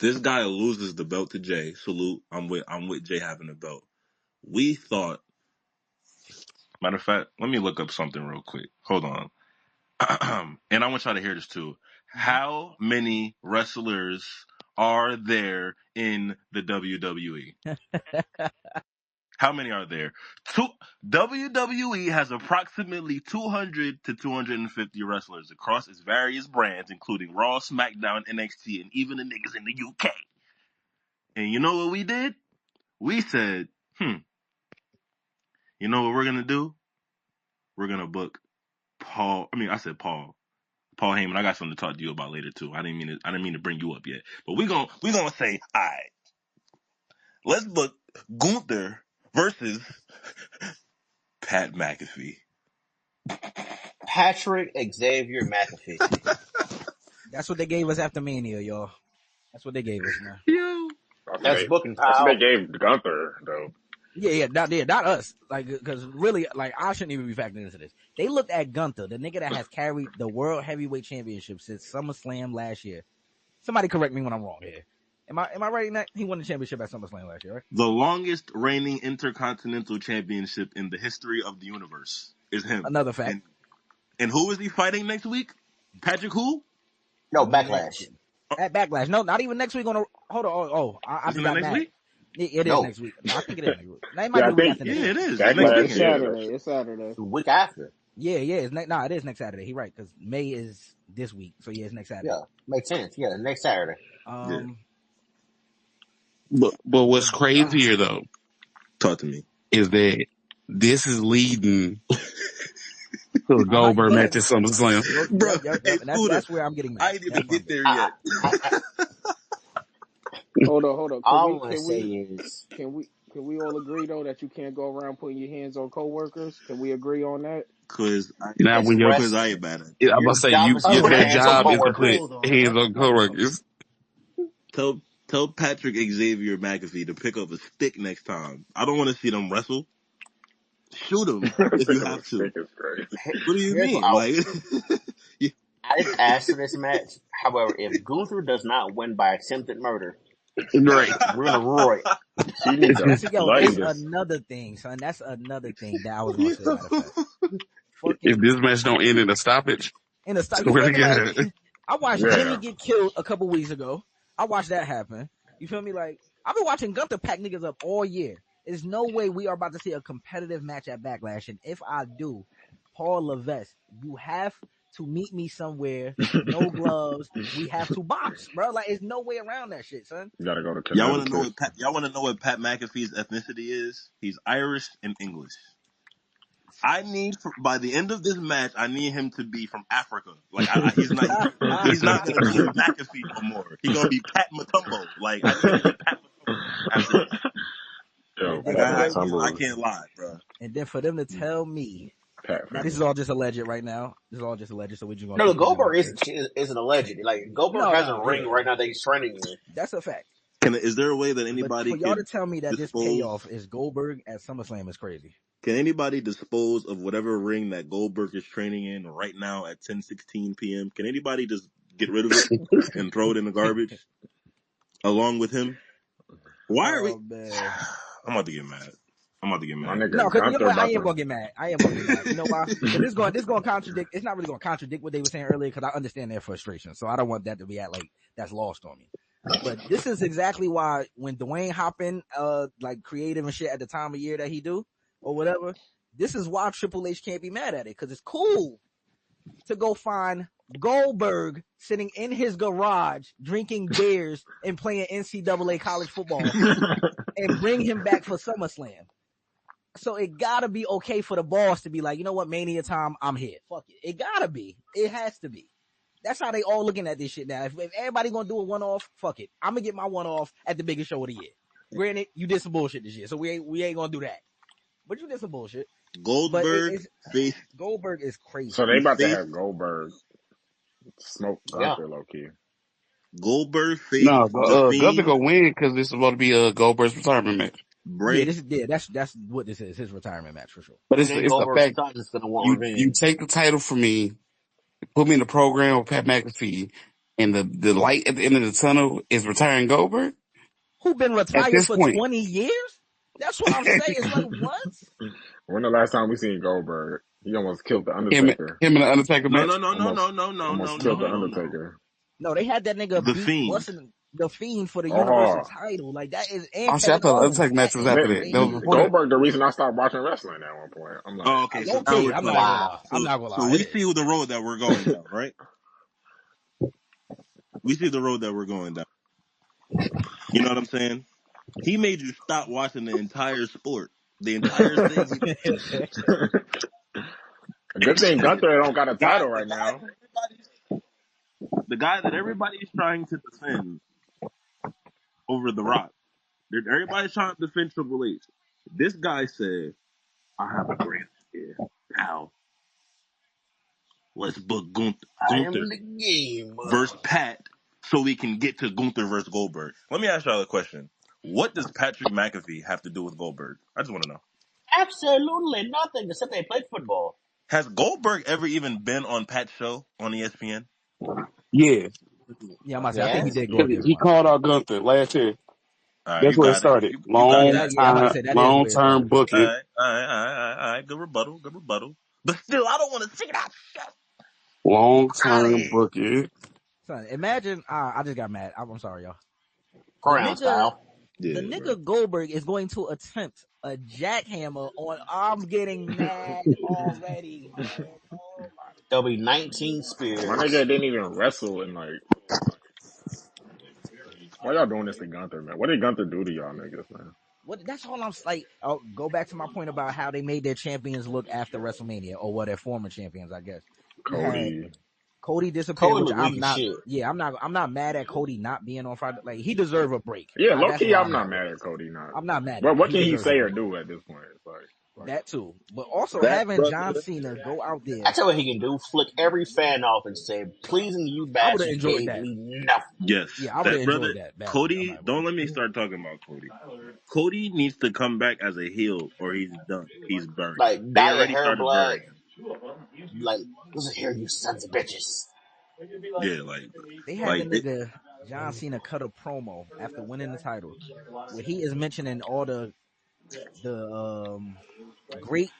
this guy loses the belt to Jay, salute, I'm with Jay having the belt. We thought, matter of fact, let me look up something real quick. Hold on. And I want y'all to hear this too. How many wrestlers are there in the WWE? How many are there? WWE has approximately 200 to 250 wrestlers across its various brands, including Raw, SmackDown, NXT, and even the niggas in the UK. And you know what we did? We said, you know what we're going to do? We're going to book Paul Heyman. I got something to talk to you about later too. I didn't mean to bring you up yet. But we're going to say, all right, let's book Gunther versus Pat McAfee. Patrick Xavier McAfee. That's what they gave us after Mania, y'all. That's what they gave us, man. Yo. That's booking, That's what they pal. gave Gunther, though. Yeah, not us. Like, because really, like, I shouldn't even be factoring into this. They looked at Gunther, the nigga that has carried the World Heavyweight Championship since SummerSlam last year. Somebody correct me when I'm wrong here. Am I right in that? He won the championship at SummerSlam last year, right? The longest reigning intercontinental championship in the history of the universe is him. Another fact. And who is he fighting next week? Patrick who? No, Backlash. At Backlash. No, not even next week on hold on. I Isn't just that got next mad. week? It is No, next week. No, I think it is next week. No, it might Yeah, be I the week think after Yeah, next. it is. It's next No, Backlash. it's weekend. Yeah, Saturday. It's Saturday. the week after. Yeah, it is next Saturday. He right, because May is this week. So yeah, it's next Saturday. Yeah, May 10th. Yeah, next Saturday. Yeah. But what's crazier though Talk to me. is that this is leading to a Goldberg Yeah. match at SummerSlam. Bro, hey, And Scooter, that's where I'm getting I mad. didn't even That's where I'm get getting there mad. yet. I Hold on. all I want to say is Can we all agree though that you can't go around putting your hands on coworkers? Can we agree on that? Cause Now it's when you're, I ain't wrestling. bad at it. I'm Your gonna say job is to you put their hands on job is to put coworkers. Hold on. hands on coworkers. Tell Patrick Xavier McAfee to pick up a stick next time. I don't want to see them wrestle. Shoot him if you pick up a have to. stick is crazy. What do you Here's what mean? Like, you- I didn't ask for this match. However, if Gunther does not win by attempted murder, Great. we're gonna roar it. He need to That's bloody that's this. another thing, son. That's another thing that I was gonna say. Yo. Matter of fact, If fucking this match don't end in a stoppage, in the style. You swear feel to me? Like God. I watched Jimmy Yeah. get killed a couple weeks ago. I watched that happen. You feel me? Like I've been watching Gunther pack niggas up all year. There's no way we are about to see a competitive match at Backlash, and if I do, Paul Levesque, you have to meet me somewhere. No gloves. We have to box, bro. Like, there's no way around that shit, son. You gotta go to Y'all want to know Connecticut. what y'all want to know what Pat McAfee's ethnicity is? He's Irish and English. I need by the end of this match, I need him to be from Africa. Like he's not gonna be McAfee no more. He's gonna be Pat Matumbo. Like I need him to be Pat Matumbo after this. Yo, and then Like for Pat them, I Matumbo, can't lie, bro. and then for them to tell me. Pat Now this fan. is all just alleged right now. This is all just alleged, so we're just gonna No, keep the this in Goldberg record. isn't alleged. Like Goldberg No, has a no, ring yeah, right now that he's training in. that's a fact. Is there a way that But anybody for y'all to could tell me that this dispose? payoff is Goldberg at SummerSlam is crazy. Can anybody dispose of whatever ring that Goldberg is training in right now at 10:16 p.m.? Can anybody just get rid of it and throw it in the garbage along with him? Why are we? Oh man. I'm about to get mad. I'm about to get My mad. No, nigga because you know Gunther what? I about am to. gonna get mad. I am gonna get mad. You know why? Because this going to contradict. It's not really gonna contradict what they were saying earlier. Because I understand their frustration. So I don't want that to be at like that's lost on me. But this is exactly why when Dwayne Hoppin, like creative and shit at the time of year that he do or whatever, this is why Triple H can't be mad at it because it's cool to go find Goldberg sitting in his garage drinking beers and playing NCAA college football and bring him back for SummerSlam. So it gotta be okay for the boss to be like, you know what, Mania time, I'm here. Fuck it. It gotta be. It has to be. That's how they all looking at this shit now. If everybody gonna do a one-off, fuck it. I'm gonna get my one-off at the biggest show of the year. Granted, you did some bullshit this year, so we ain't gonna do that. But you did some bullshit. But Goldberg face Goldberg is So crazy. they he about to face have Goldberg smoke Yeah. Gunther low key. Goldberg face No, the Gunther Fiend gonna win because this is about to be a Goldberg's retirement match. Yeah, Bray. that's what this is. His retirement match for sure. But And then it's the Goldberg's fact son is gonna want you revenge. take the title from me, put me in the program with Pat McAfee, and the light at the end of the tunnel is retiring Goldberg. Who been At retired this for point, 20 years? That's what I'm saying. It's like, what? When the last time we seen Goldberg? He almost killed the him Undertaker. and the Undertaker No, match. no, no, no, Almost, no, no, no, no, almost no, killed the no, no. Undertaker. No, they had that nigga The beat Fiend. busting the Fiend for the Universal Oh, title. Like that is and Oh shit, I Kevin thought the Owens. Undertaker That match was is after that. That was crazy. before that. Goldberg. The reason I stopped watching wrestling at one point. I'm like, Oh, I okay, so just now Okay, we're I'm not playing. gonna Wow. lie. I'm not gonna So lie. we It see is. the road that we're going down, right? We see the road that we're going down. You know what I'm saying? He made you stop watching the entire sport, the entire thing. a good thing Gunther don't got a Guy, title right now. the guy that everybody's trying to defend over The Rock. Everybody's trying to defend Triple H. This guy said, "I have a great idea. Now let's book I am Gunther the game. versus Pat, so we can get to Gunther versus Goldberg." Let me ask y'all a question. What does Patrick McAfee have to do with Goldberg? I just want to know. Absolutely nothing except they played football. Has Goldberg ever even been on Pat's show on ESPN? Yeah, Yeah, I'm about to say. I think he Yes. did go up because there he once. called out Gunther last year. All right, That's you where it got it. started. You got Yeah, that. I'm about to say that is Long where it term started. All booking, right, all right, all right, all right. Good rebuttal, good rebuttal. But still, I don't want to see that shit long out of term here. booking. Son, imagine. I just got mad. I'm sorry, y'all. The Crown nigga, style. the Yeah, bro. nigga Goldberg is going to attempt a jackhammer on. I'm getting mad already, son. Oh my. There'll be 19 My spears. nigga didn't even wrestle in like. Why y'all doing this to Gunther, man? What did Gunther do to y'all niggas, man? What? That's all I'm like. I'll go back to my point about how they made their champions look after WrestleMania, or their former champions, I guess. You had Cody. Cody disappear, Cody which look weak I'm as not. shit. Yeah, I'm not mad at Cody not being on Friday. Like he deserve a break. Yeah, low That's key, where I'm I'm not at with mad it. at Cody. Not. I'm not mad at But him. what He can he deserves a say or break. do at this point? It's like That too, but also That having John brother. Cena go out I there, tell you what he can do. Flick every fan off and say, pleasing you I would have bastards enjoyed gave that. me nothing. Yes, Yeah, I would have that brother. enjoyed that badly. I'm Cody, not gonna don't lie. let me start talking about Cody. Cody needs to come back as a heel or he's done. He's buried. Like, They dye your already hair started black. burying him. Like, listen here, you sons of bitches. Yeah, like, They had the like, nigga John Cena cut a promo after winning the title where he is mentioning all the great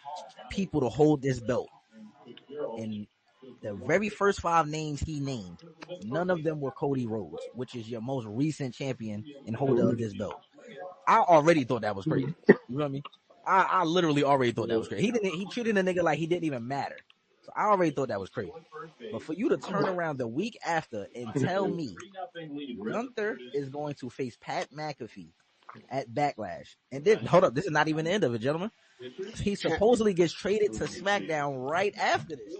people to hold this belt. And the very first 5 names he named, none of them were Cody Rhodes, which is your most recent champion and holder of this belt. I already thought that was crazy. You know what I mean? I literally already thought that was crazy. He treated a nigga like he didn't even matter. So I already thought that was crazy. But for you to turn around the week after and tell me Gunther is going to face Pat McAfee at Backlash, and then hold up, this is not even the end of it, gentlemen. He supposedly gets traded to SmackDown right after this.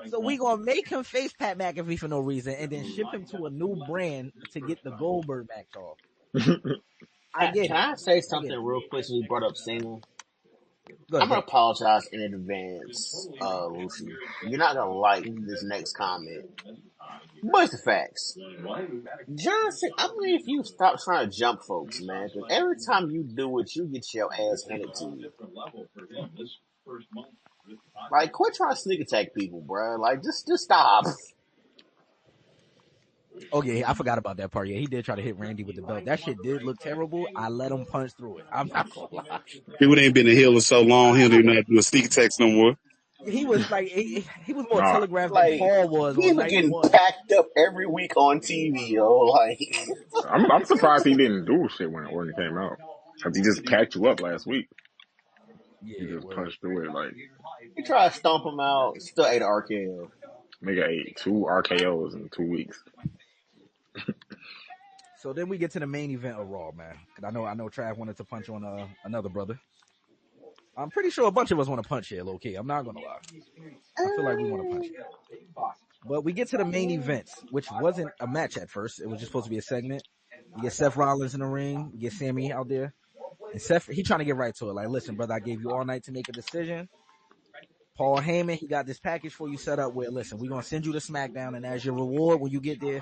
So we gonna make him face Pat McAfee for no reason, and then ship him to a new brand to get the Goldberg match off. I get Can it. I say something real quick since we brought up Cena? Go I'm ahead, go gonna ahead. apologize in advance, Lucy. You're not gonna like this next comment, but it's the facts. Johnson, I believe you stop trying to jump folks, man. Because every time you do it, you get your ass handed to you. Like, quit trying to sneak attack people, bro. Like, just stop. Oh yeah, I forgot about that part. Yeah, he did try to hit Randy with the belt. That shit did look terrible. I let him punch through it. I'm not gonna lie. People ain't been a healer so long, he don't even have to do a sneak attacks no more. He was like, he was more Nah, telegraphed than Like, Paul was he on was night getting one. packed up every week on TV, yo. Like, I'm surprised he didn't do shit when it came out. Cause he just packed you up last week. He Yeah, just word. punched through it like he tried to stomp him out, still ate RKO. nigga ate 2 RKO's in 2 weeks. So then we get to the main event of Raw, man. Cause I know Trav wanted to punch on another brother. I'm pretty sure a bunch of us want to punch here, low key. I'm not gonna lie. I feel like we want to punch here. But we get to the main events, which wasn't a match at first. It was just supposed to be a segment. You get Seth Rollins in the ring. You get Sami out there. And Seth, he trying to get right to it. Like, listen, brother, I gave you all night to make a decision. Paul Heyman, he got this package for you set up where, listen, we're going to send you to SmackDown, and as your reward, when you get there,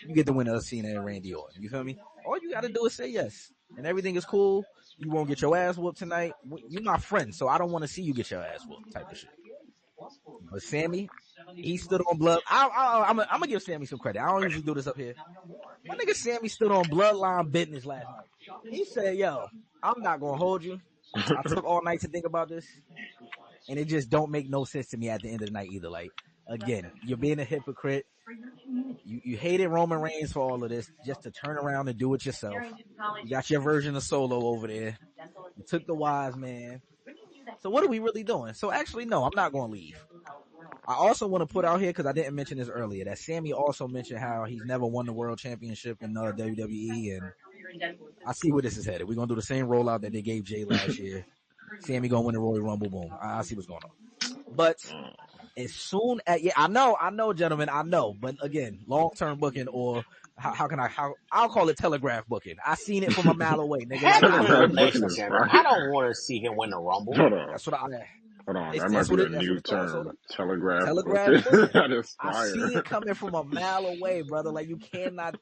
you get the winner of Cena and Randy Orton. You feel me? All you got to do is say yes. And everything is cool. You won't get your ass whooped tonight. You're my friend, so I don't want to see you get your ass whooped type of shit. But Sami, he stood on blood. I'm going to give Sami some credit. I don't usually do this up here. My nigga Sami stood on bloodline business last night. He said, yo, I'm not going to hold you. I took all night to think about this. And it just don't make no sense to me at the end of the night either. Like, again, you're being a hypocrite. You hated Roman Reigns for all of this just to turn around and do it yourself. You got your version of Solo over there. You took the wise man. So what are we really doing? So actually, no, I'm not going to leave. I also want to put out here, because I didn't mention this earlier, that Sami also mentioned how he's never won the world championship in WWE, and I see where this is headed. We're going to do the same rollout that they gave Jay last year. Sami going to win the Royal Rumble, boom. I see what's going on. But as soon as, yeah, I know, gentlemen, I know. But again, long-term booking, or I'll call it telegraph booking. I seen it from a mile away, nigga. Like, Having a listen, Telegraph booking elimination is chamber, right. I don't want to see him win the Rumble. Hold on. that's what Hold on. That might that's be what a it's new called. So term. Telegraph telegraph booking. booking. That is I see fire. it coming from a mile away, brother. Like, you can't hide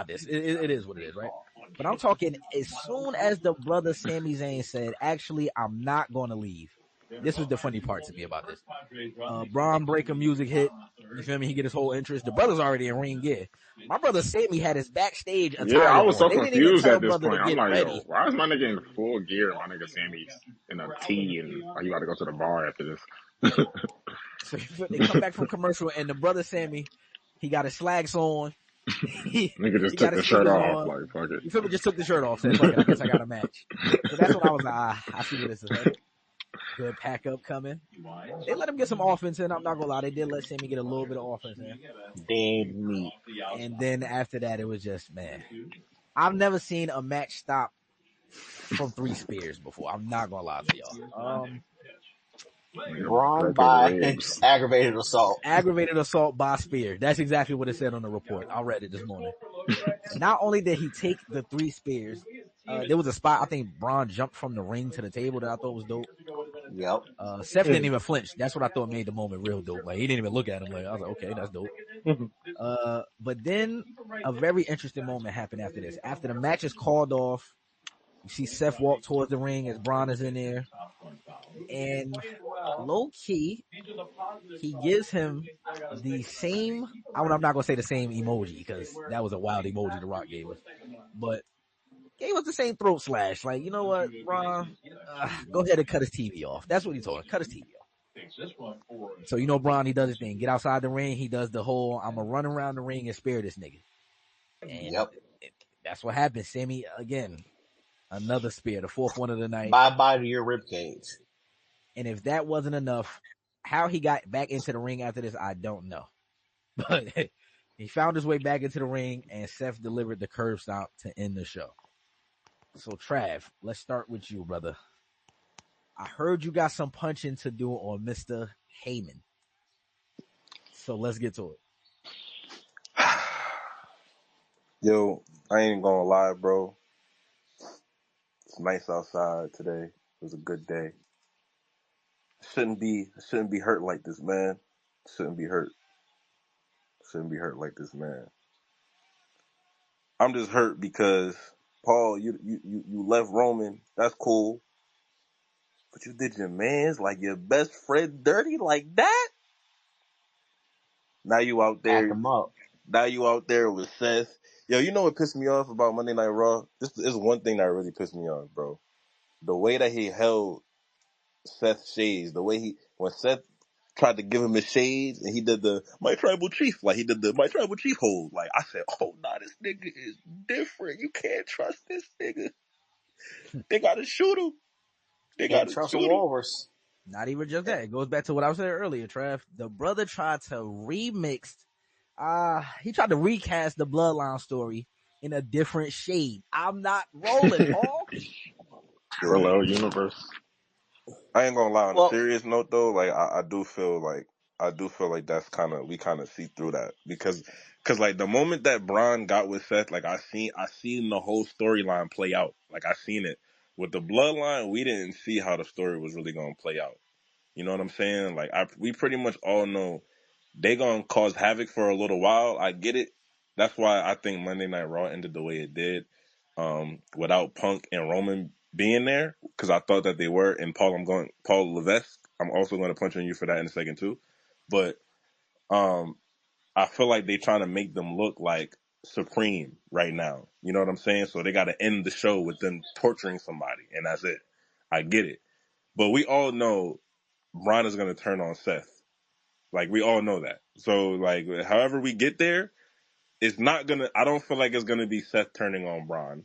this. It is what it is, right? But I'm talking as soon as the brother Sami Zayn said, actually, I'm not going to leave. This was the funny part to me about this. Braun Breaker music hit. You feel me? He get his whole interest. The brother's already in ring gear. My brother Sami had his backstage Yeah, I attire was on. so They didn't even confused tell at this brother to point. I'm get like, yo, ready. why is my nigga in full gear? My nigga Sammy's in a tee and like, you got to go to the bar after this. So they come back from commercial, and the brother Sami, he got his slacks on. he Nigga just got took his the shirt sneakers off. on. Like, fuck it. You feel me? Just took the shirt off. Said, fuck it, I guess I got a match. So that's what I was like, I see where this is headed. Good pack up coming. They let him get some offense in. I'm not gonna lie, they did let Sami get a little bit of offense in. Dead meat. And then after that, it was just, man, I've never seen a match stop from 3 spears before. I'm not gonna lie to y'all. Nigga Braun broke his by ribs. aggravated assault. Aggravated assault by spear. That's exactly what it said on the report. I read it this morning. And not only did he take the 3 spears, there was a spot, I think Braun jumped from the ring to the table that I thought was dope. Yep. Seth didn't even flinch. That's what I thought made the moment real dope. Like, he didn't even look at him. Like, I was like, okay, that's dope. But then a very interesting moment happened after this. After the match is called off, you see Seth walk towards the ring as Braun is in there. And low key, he gives him the same I'm not gonna say the same emoji because that was a wild emoji The Rock gave us, but gave us the same throat slash. Like, you know what, Braun, go ahead and cut his TV off. That's what he told him. Cut his TV off. So you know, Braun, he does his thing. Get outside the ring. He does the whole I'm gonna run around the ring and spare this nigga, and Yep. that's what happened. Sammy again, another spear, the fourth one of the night. Bye bye to your ribcage. And if that wasn't enough, how he got back into the ring after this, I don't know. But he found his way back into the ring, and Seth delivered the curb stomp to end the show. So, Trav, let's start with you, brother. I heard you got some punching to do on Mr. Heyman. So let's get to it. Yo, I ain't gonna lie, bro. It's nice outside today. It was a good day. Shouldn't be hurt like this, man. Shouldn't be hurt. Shouldn't be hurt like this, man. I'm just hurt because Paul, you left Roman. That's cool, but you did your man's like your best friend dirty like that. Now you out Pack there. him up. Now you out there with Seth. Yo, you know what pissed me off about Monday Night Raw? This is one thing that really pissed me off, bro. The way that he held Seth's shades, the way when Seth tried to give him his shades and he did the my tribal chief, like he did the my tribal chief hold. Like I said, oh nah, this nigga is different. You can't trust this nigga. They gotta shoot him. They Can't gotta trust the shoot him. Walrus. Not even just that. It goes back to what I was saying earlier, Trav. The brother tried to remix, he tried to recast the Bloodline story in a different shade. I'm not rolling, Paul. Parallel universe. I ain't gonna lie. On a Well, serious note, though, like I do feel like that's we kind of see through that because like the moment that Braun got with Seth, like I seen the whole storyline play out. Like I seen it with the Bloodline. We didn't see how the story was really gonna play out. You know what I'm saying? Like we pretty much all know they gonna cause havoc for a little while. I get it. That's why I think Monday Night Raw ended the way it did, without Punk and Roman being there, because I thought that they were. And Paul Levesque. I'm also going to punch on you for that in a second too. But I feel like they trying to make them look like supreme right now. You know what I'm saying? So they got to end the show with them torturing somebody, and that's it. I get it, but we all know Braun is going to turn on Seth. Like we all know that. So like, however we get there, it's not gonna. I don't feel like it's gonna be Seth turning on Braun.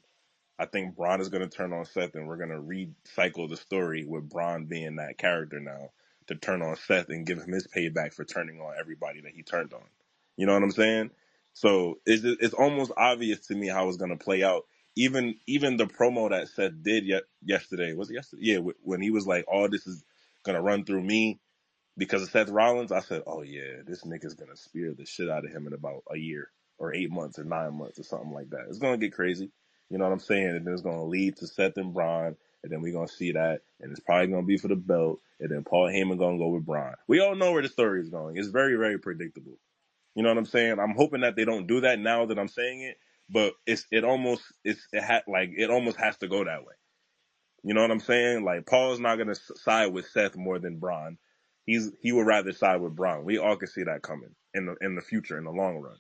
I think Braun is gonna turn on Seth, and we're gonna recycle the story with Braun being that character now to turn on Seth and give him his payback for turning on everybody that he turned on. You know what I'm saying? So it's almost obvious to me how it's gonna play out. Even the promo that Seth did yesterday, was it yesterday? Yeah, when he was like, "All this is gonna run through me." Because of Seth Rollins, I said, oh yeah, this nigga's gonna spear the shit out of him in about a year or 8 months or 9 months or something like that. It's gonna get crazy. You know what I'm saying? And then it's gonna lead to Seth and Braun, and then we're gonna see that, and it's probably gonna be for the belt, and then Paul Heyman gonna go with Braun. We all know where the story is going. It's very, very predictable. You know what I'm saying? I'm hoping that they don't do that now that I'm saying it, but it almost has to go that way. You know what I'm saying? Like Paul's not gonna side with Seth more than Braun. He would rather side with Braun. We all can see that coming in the future, in the long run.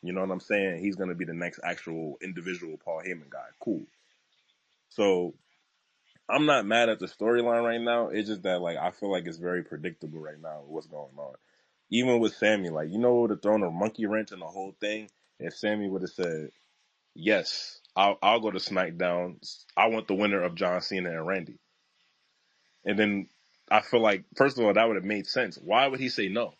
You know what I'm saying? He's gonna be the next actual individual Paul Heyman guy. Cool. So I'm not mad at the storyline right now. It's just that like I feel like it's very predictable right now what's going on. Even with Sami, like you know, would have thrown a monkey wrench in the whole thing if Sami would have said, "Yes, I'll go to SmackDown. I want the winner of John Cena and Randy." And then I feel like, first of all, that would have made sense. Why would he say no?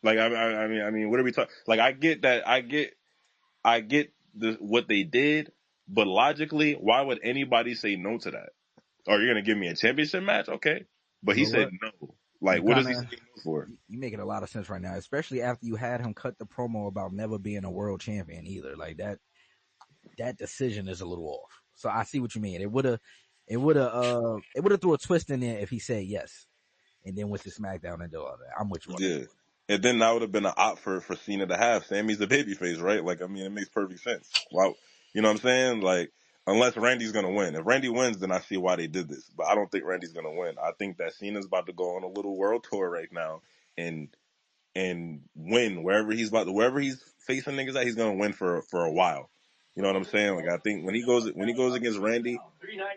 Like, I mean, what are we talking? Like, I get that. I get what they did, but logically, why would anybody say no to that? Or you're gonna give me a championship match, okay? But You he know said what? no. Like, You what kind does he of say no for? you making a lot of sense right now, especially after you had him cut the promo about never being a world champion either. Like that decision is a little off. So I see what you mean. It would have threw a twist in there if he said yes and then went to SmackDown and do all that. I'm with you on that. Yeah. And then that would have been an op for Cena to have. Sammy's the babyface, right? Like, I mean, it makes perfect sense. Wow. You know what I'm saying? Like, unless Randy's going to win. If Randy wins, then I see why they did this. But I don't think Randy's going to win. I think that Cena's about to go on a little world tour right now. And and win wherever he's facing niggas at, he's gonna win for a while. You know what I'm saying? Like I think when he goes against Randy,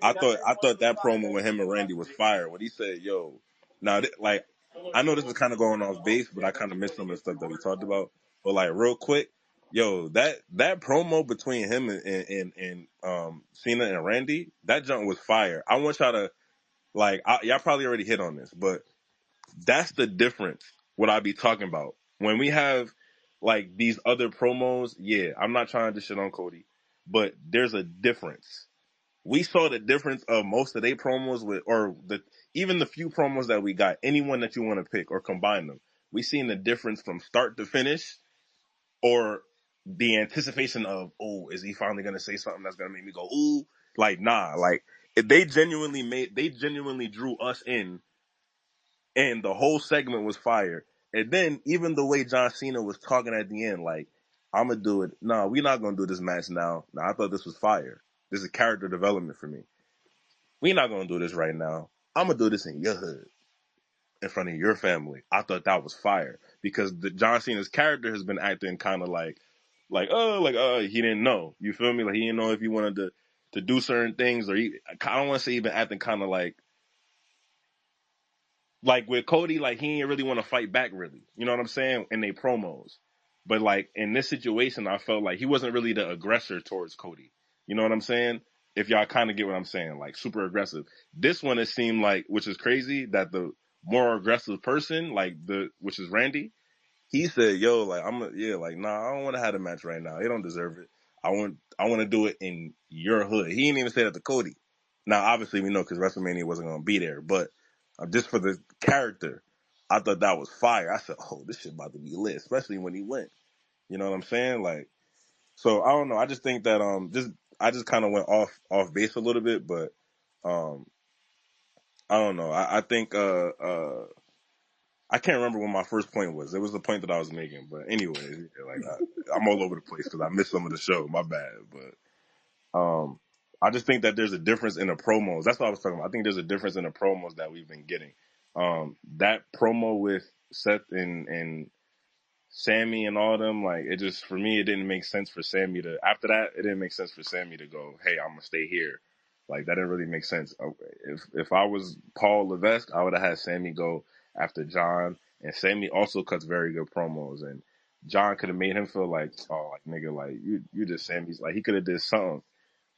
I thought that promo with him and Randy was fire. When he said, "Yo," now like I know this is kind of going off base, but I kind of missed some of the stuff that we talked about. But like real quick, yo, that promo between him and Cena and Randy, that jump was fire. I want y'all to y'all probably already hit on this, but that's the difference. What I be talking about when we have like these other promos. Yeah, I'm not trying to shit on Cody, but there's a difference. We saw the difference of most of their promos even the few promos that we got. Anyone that you want to pick or combine them, we seen the difference from start to finish, or the anticipation of, oh, is he finally gonna say something that's gonna make me go ooh? Like nah, like they genuinely drew us in, and the whole segment was fire. And then even the way John Cena was talking at the end, like, I'm gonna do it. No, we're not gonna do this match now. I thought this was fire. This is character development for me. We're not gonna do this right now. I'm gonna do this in your hood, in front of your family. I thought that was fire because the John Cena's character has been acting kind of he didn't know. You feel me? Like he didn't know if he wanted to do certain things, or I don't want to say even acting kind of like with Cody, like he didn't really want to fight back, really. You know what I'm saying? In they promos. But like in this situation, I felt like he wasn't really the aggressor towards Cody. You know what I'm saying? If y'all kind of get what I'm saying, like super aggressive. This one, it seemed like, which is crazy, that the more aggressive person, which is Randy, he said, "Yo, nah, I don't want to have a match right now. He don't deserve it. I want to do it in your hood." He didn't even say that to Cody. Now, obviously, we know because WrestleMania wasn't going to be there, but just for the character, I thought that was fire. I said, "Oh, this shit about to be lit," especially when he went. You know what I'm saying? Like, so I don't know. I just think that I just kind of went off base a little bit, but um, I don't know. I think I can't remember what my first point was. It was the point that I was making, but anyways, I'm all over the place because I missed some of the show. My bad, but I just think that there's a difference in the promos. That's what I was talking about. I think there's a difference in the promos that we've been getting. That promo with Seth and Sammy and all them, like it just for me, it didn't make sense for Sammy to. After that, it didn't make sense for Sammy to go, "Hey, I'm gonna stay here." Like that didn't really make sense. If I was Paul Levesque, I would have had Sammy go after John, and Sammy also cuts very good promos, and John could have made him feel like, oh, like nigga, like you just Sammy's, like he could have did something,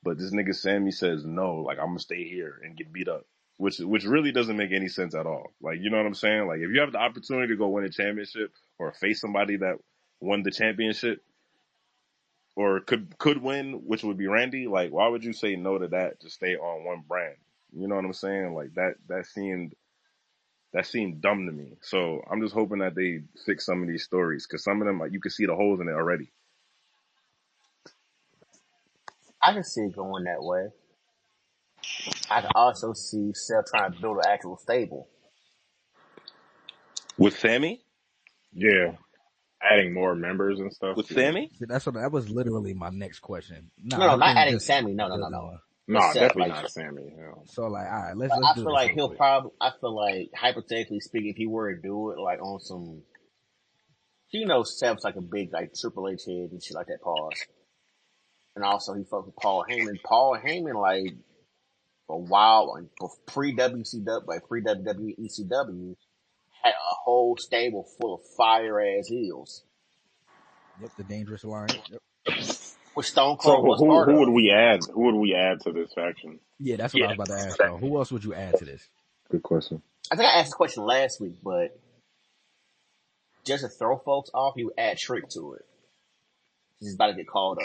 but this nigga Sammy says no, like I'm gonna stay here and get beat up, which really doesn't make any sense at all. Like you know what I'm saying? Like if you have the opportunity to go win a championship or face somebody that won the championship or could win, which would be Randy, like why would you say no to that to stay on one brand? You know what I'm saying? Like that seemed dumb to me. So I'm just hoping that they fix some of these stories because some of them, like, you can see the holes in it already. I can see it going that way. I can also see Seth trying to build an actual stable. With Sammy? Yeah, adding more members and stuff. With Yeah, Sammy? See, that was literally my next question. No, No, I not think adding just Sammy. No, no, no, building no. one. no, With Seth, definitely like, not Sammy. No. So like, all right, let's I do feel this like real he'll quick. probably. I feel like hypothetically speaking, if he were to do it, like on some, Seth's like a big like Triple H head and shit like that. Pause. And also he fucked with Paul Heyman. Paul Heyman, like a while, like pre WCW, like pre WWE ECW, had a whole stable full of fire ass heels, Yep, the Dangerous Alliance. Yep. which Stone So Cold was part who would of. we add? Who would we add to this faction? Yeah, that's what I was about to ask y'all. Who else would you add to this? Good question. I think I asked the question last week, but just to throw folks off, he would add Trick to it. He's about to get called up.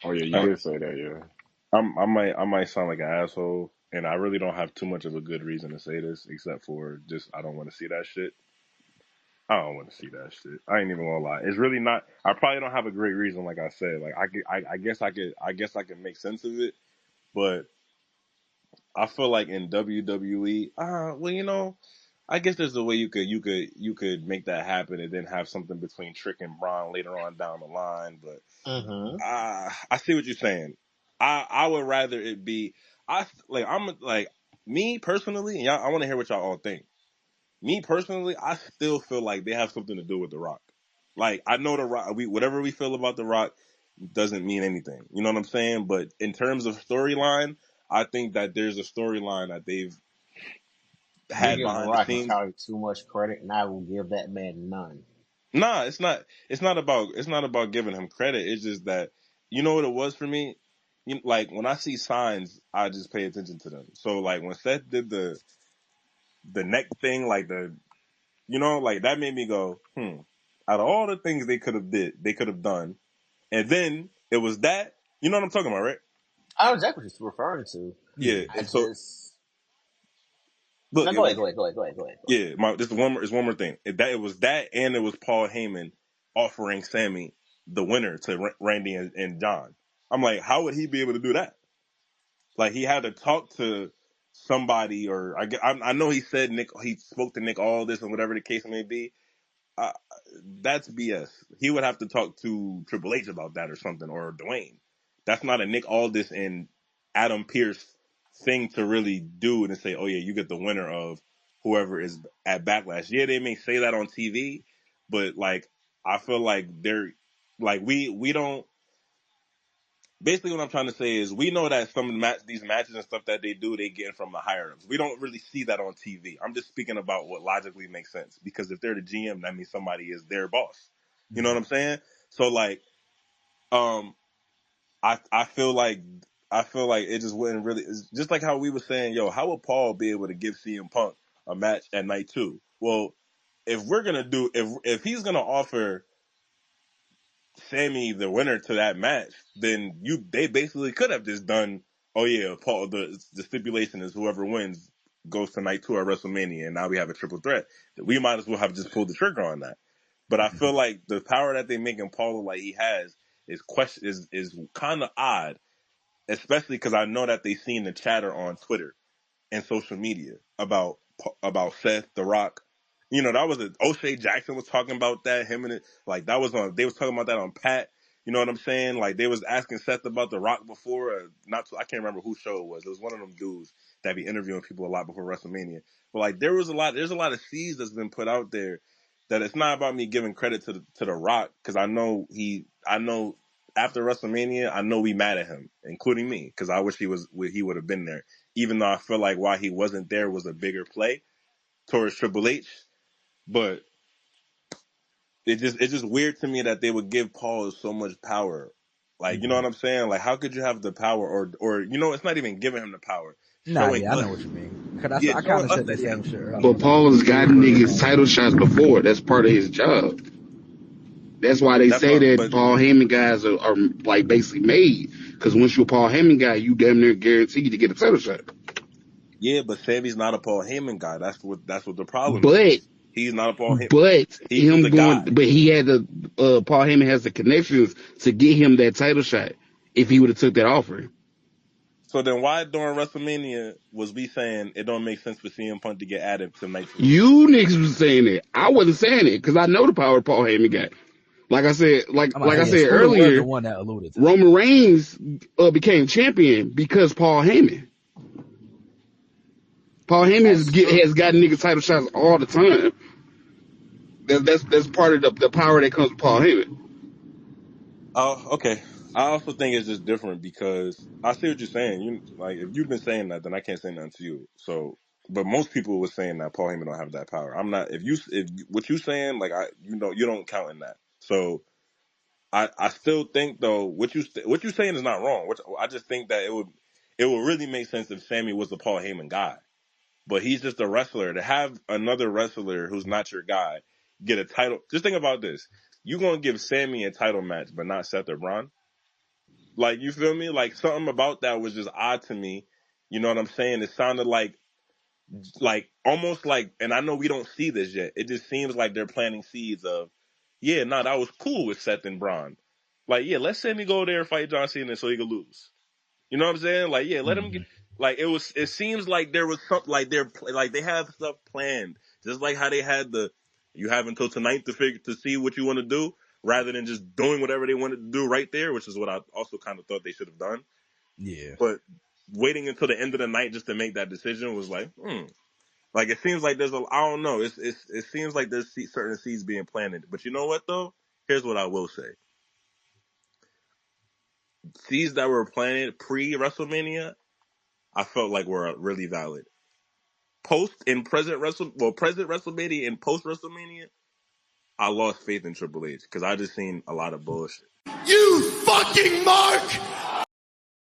Oh yeah, you I, did say that. Yeah. I might sound like an asshole, and I really don't have too much of a good reason to say this, except for just I don't want to see that shit. I don't want to see that shit. I ain't even gonna lie. It's really not. I probably don't have a great reason, like I said. Like I guess I could make sense of it, but I feel like in WWE, well, I guess there's a way you could make that happen and then have something between Trick and Braun later on down the line. But Mm-hmm. I see what you're saying. I would rather it be I'm like me personally, and y'all, I want to hear what y'all all think. me personally, I still feel like they have something to do with The Rock. Like, I know The Rock, whatever we feel about The Rock doesn't mean anything. You know what I'm saying? But in terms of storyline, I think that there's a storyline that they've You're had giving behind the Rock scenes. entirely too much credit, and I will give that man none. Nah, it's not. It's not about giving him credit. It's just that you know what it was for me. Like when I see signs, I just pay attention to them. So like when Seth did the neck thing, like like that made me go, Out of all the things they could have done, and then it was that. You know what I'm talking about, right? I know exactly what you're referring to. Yeah. Yeah. I And so just look, no. it Go ahead. was Go ahead. Go ahead. Go ahead. Go ahead. Go ahead. yeah. This one more. It's one more thing. It was that, and it was Paul Heyman offering Sammy the winner to Randy and John. I'm like, how would he be able to do that? Like he had to talk to somebody, or I know he said Nick. He spoke to Nick Aldis and whatever the case may be. Uh, that's BS. He would have to talk to Triple H about that or something, or Dwayne. That's not a Nick Aldis and Adam Pearce thing to really do and say, oh yeah, you get the winner of whoever is at Backlash. Yeah, they may say that on TV, but like I feel like they're like we don't. Basically, what I'm trying to say is we know that some of these matches and stuff that they do, they get from the higher ups. We don't really see that on TV. I'm just speaking about what logically makes sense because if they're the GM, that means somebody is their boss. You know what I'm saying? So like, um, I feel like it just wouldn't really. It's just like how we were saying, yo, how would Paul be able to give CM Punk a match at night 2? Well, if he's gonna offer Sammy the winner to that match, then they basically could have just done, oh yeah, Paul, the stipulation is whoever wins goes to night 2 at WrestleMania, and now we have a triple threat. We might as well have just pulled the trigger on that. But I feel like the power that they making Paul like he has is kind of odd, especially because I know that they seen the chatter on Twitter and social media about Seth, The Rock. You know, that was O'Shea Jackson was talking about that. Him and it, like that was on. They was talking about that on Pat. You know what I'm saying? Like they was asking Seth about The Rock before. I can't remember whose show it was. It was one of them dudes that be interviewing people a lot before WrestleMania. But like there's a lot of seeds that's been put out there that it's not about me giving credit to the Rock because I know after WrestleMania I know we mad at him, including me, because I wish he would have been there, even though I feel like why he wasn't there was a bigger play towards Triple H. But it's just weird to me that they would give Paul so much power. Like, you know what I'm saying? Like, how could you have the power, or it's not even giving him the power, Nah, showing yeah, I us, know what you mean. Cause yeah, I kind showing of us said that that he has. same shit But earlier. Paul has gotten niggas title shots before. That's part of his job. That's why they That's say why, that but Paul Heyman guys are like basically made. Because once you're a Paul Heyman guy, you damn near guaranteed to get a title shot. yeah, but Sammy's not a Paul Heyman guy. That's what the problem But is. He's not a Paul Heyman. He's him a guy. going, but he had the Paul Heyman has the connections to get him that title shot if he would have took that offer. So then why during WrestleMania was we saying it don't make sense for CM Punk to get added to night 2? You niggas was saying it. I wasn't saying it because I know the power Paul Heyman got. I'm like, Like hey, I yeah, said Scooter was the earlier, one that alluded to that. Roman Reigns became champion because Paul Heyman. Paul Heyman That's true. has gotten niggas title shots all the time. That's part of the power that comes with Paul Heyman. Oh, okay. I also think it's just different because I see what you're saying. You like if you've been saying that, then I can't say nothing to you. So, but most people were saying that Paul Heyman don't have that power. I'm not. If what you saying, like you don't count in that. So I still think though what you saying is not wrong. I just think that it would really make sense if Sammy was the Paul Heyman guy, but he's just a wrestler. To have another wrestler who's not your guy get a title. Just think about this. You gonna give Sammy a title match, but not Seth or Braun? Like, you feel me? Like, something about that was just odd to me. You know what I'm saying? It sounded like almost like, and I know we don't see this yet. It just seems like they're planting seeds of, yeah, no, that was cool with Seth and Braun. Like, yeah, let Sammy go there and fight John Cena so he could lose. You know what I'm saying? Like, yeah, let him get, like, it seems like there was something, like they have stuff planned. Just like how they had you have until tonight to see what you want to do, rather than just doing whatever they wanted to do right there, which is what I also kind of thought they should have done. Yeah. But waiting until the end of the night just to make that decision was like, Like it seems like there's I don't know. It seems like there's certain seeds being planted. But you know what though? Here's what I will say: seeds that were planted pre WrestleMania, I felt like were really valid. Present WrestleMania and post WrestleMania, I lost faith in Triple H because I just seen a lot of bullshit. You fucking mark!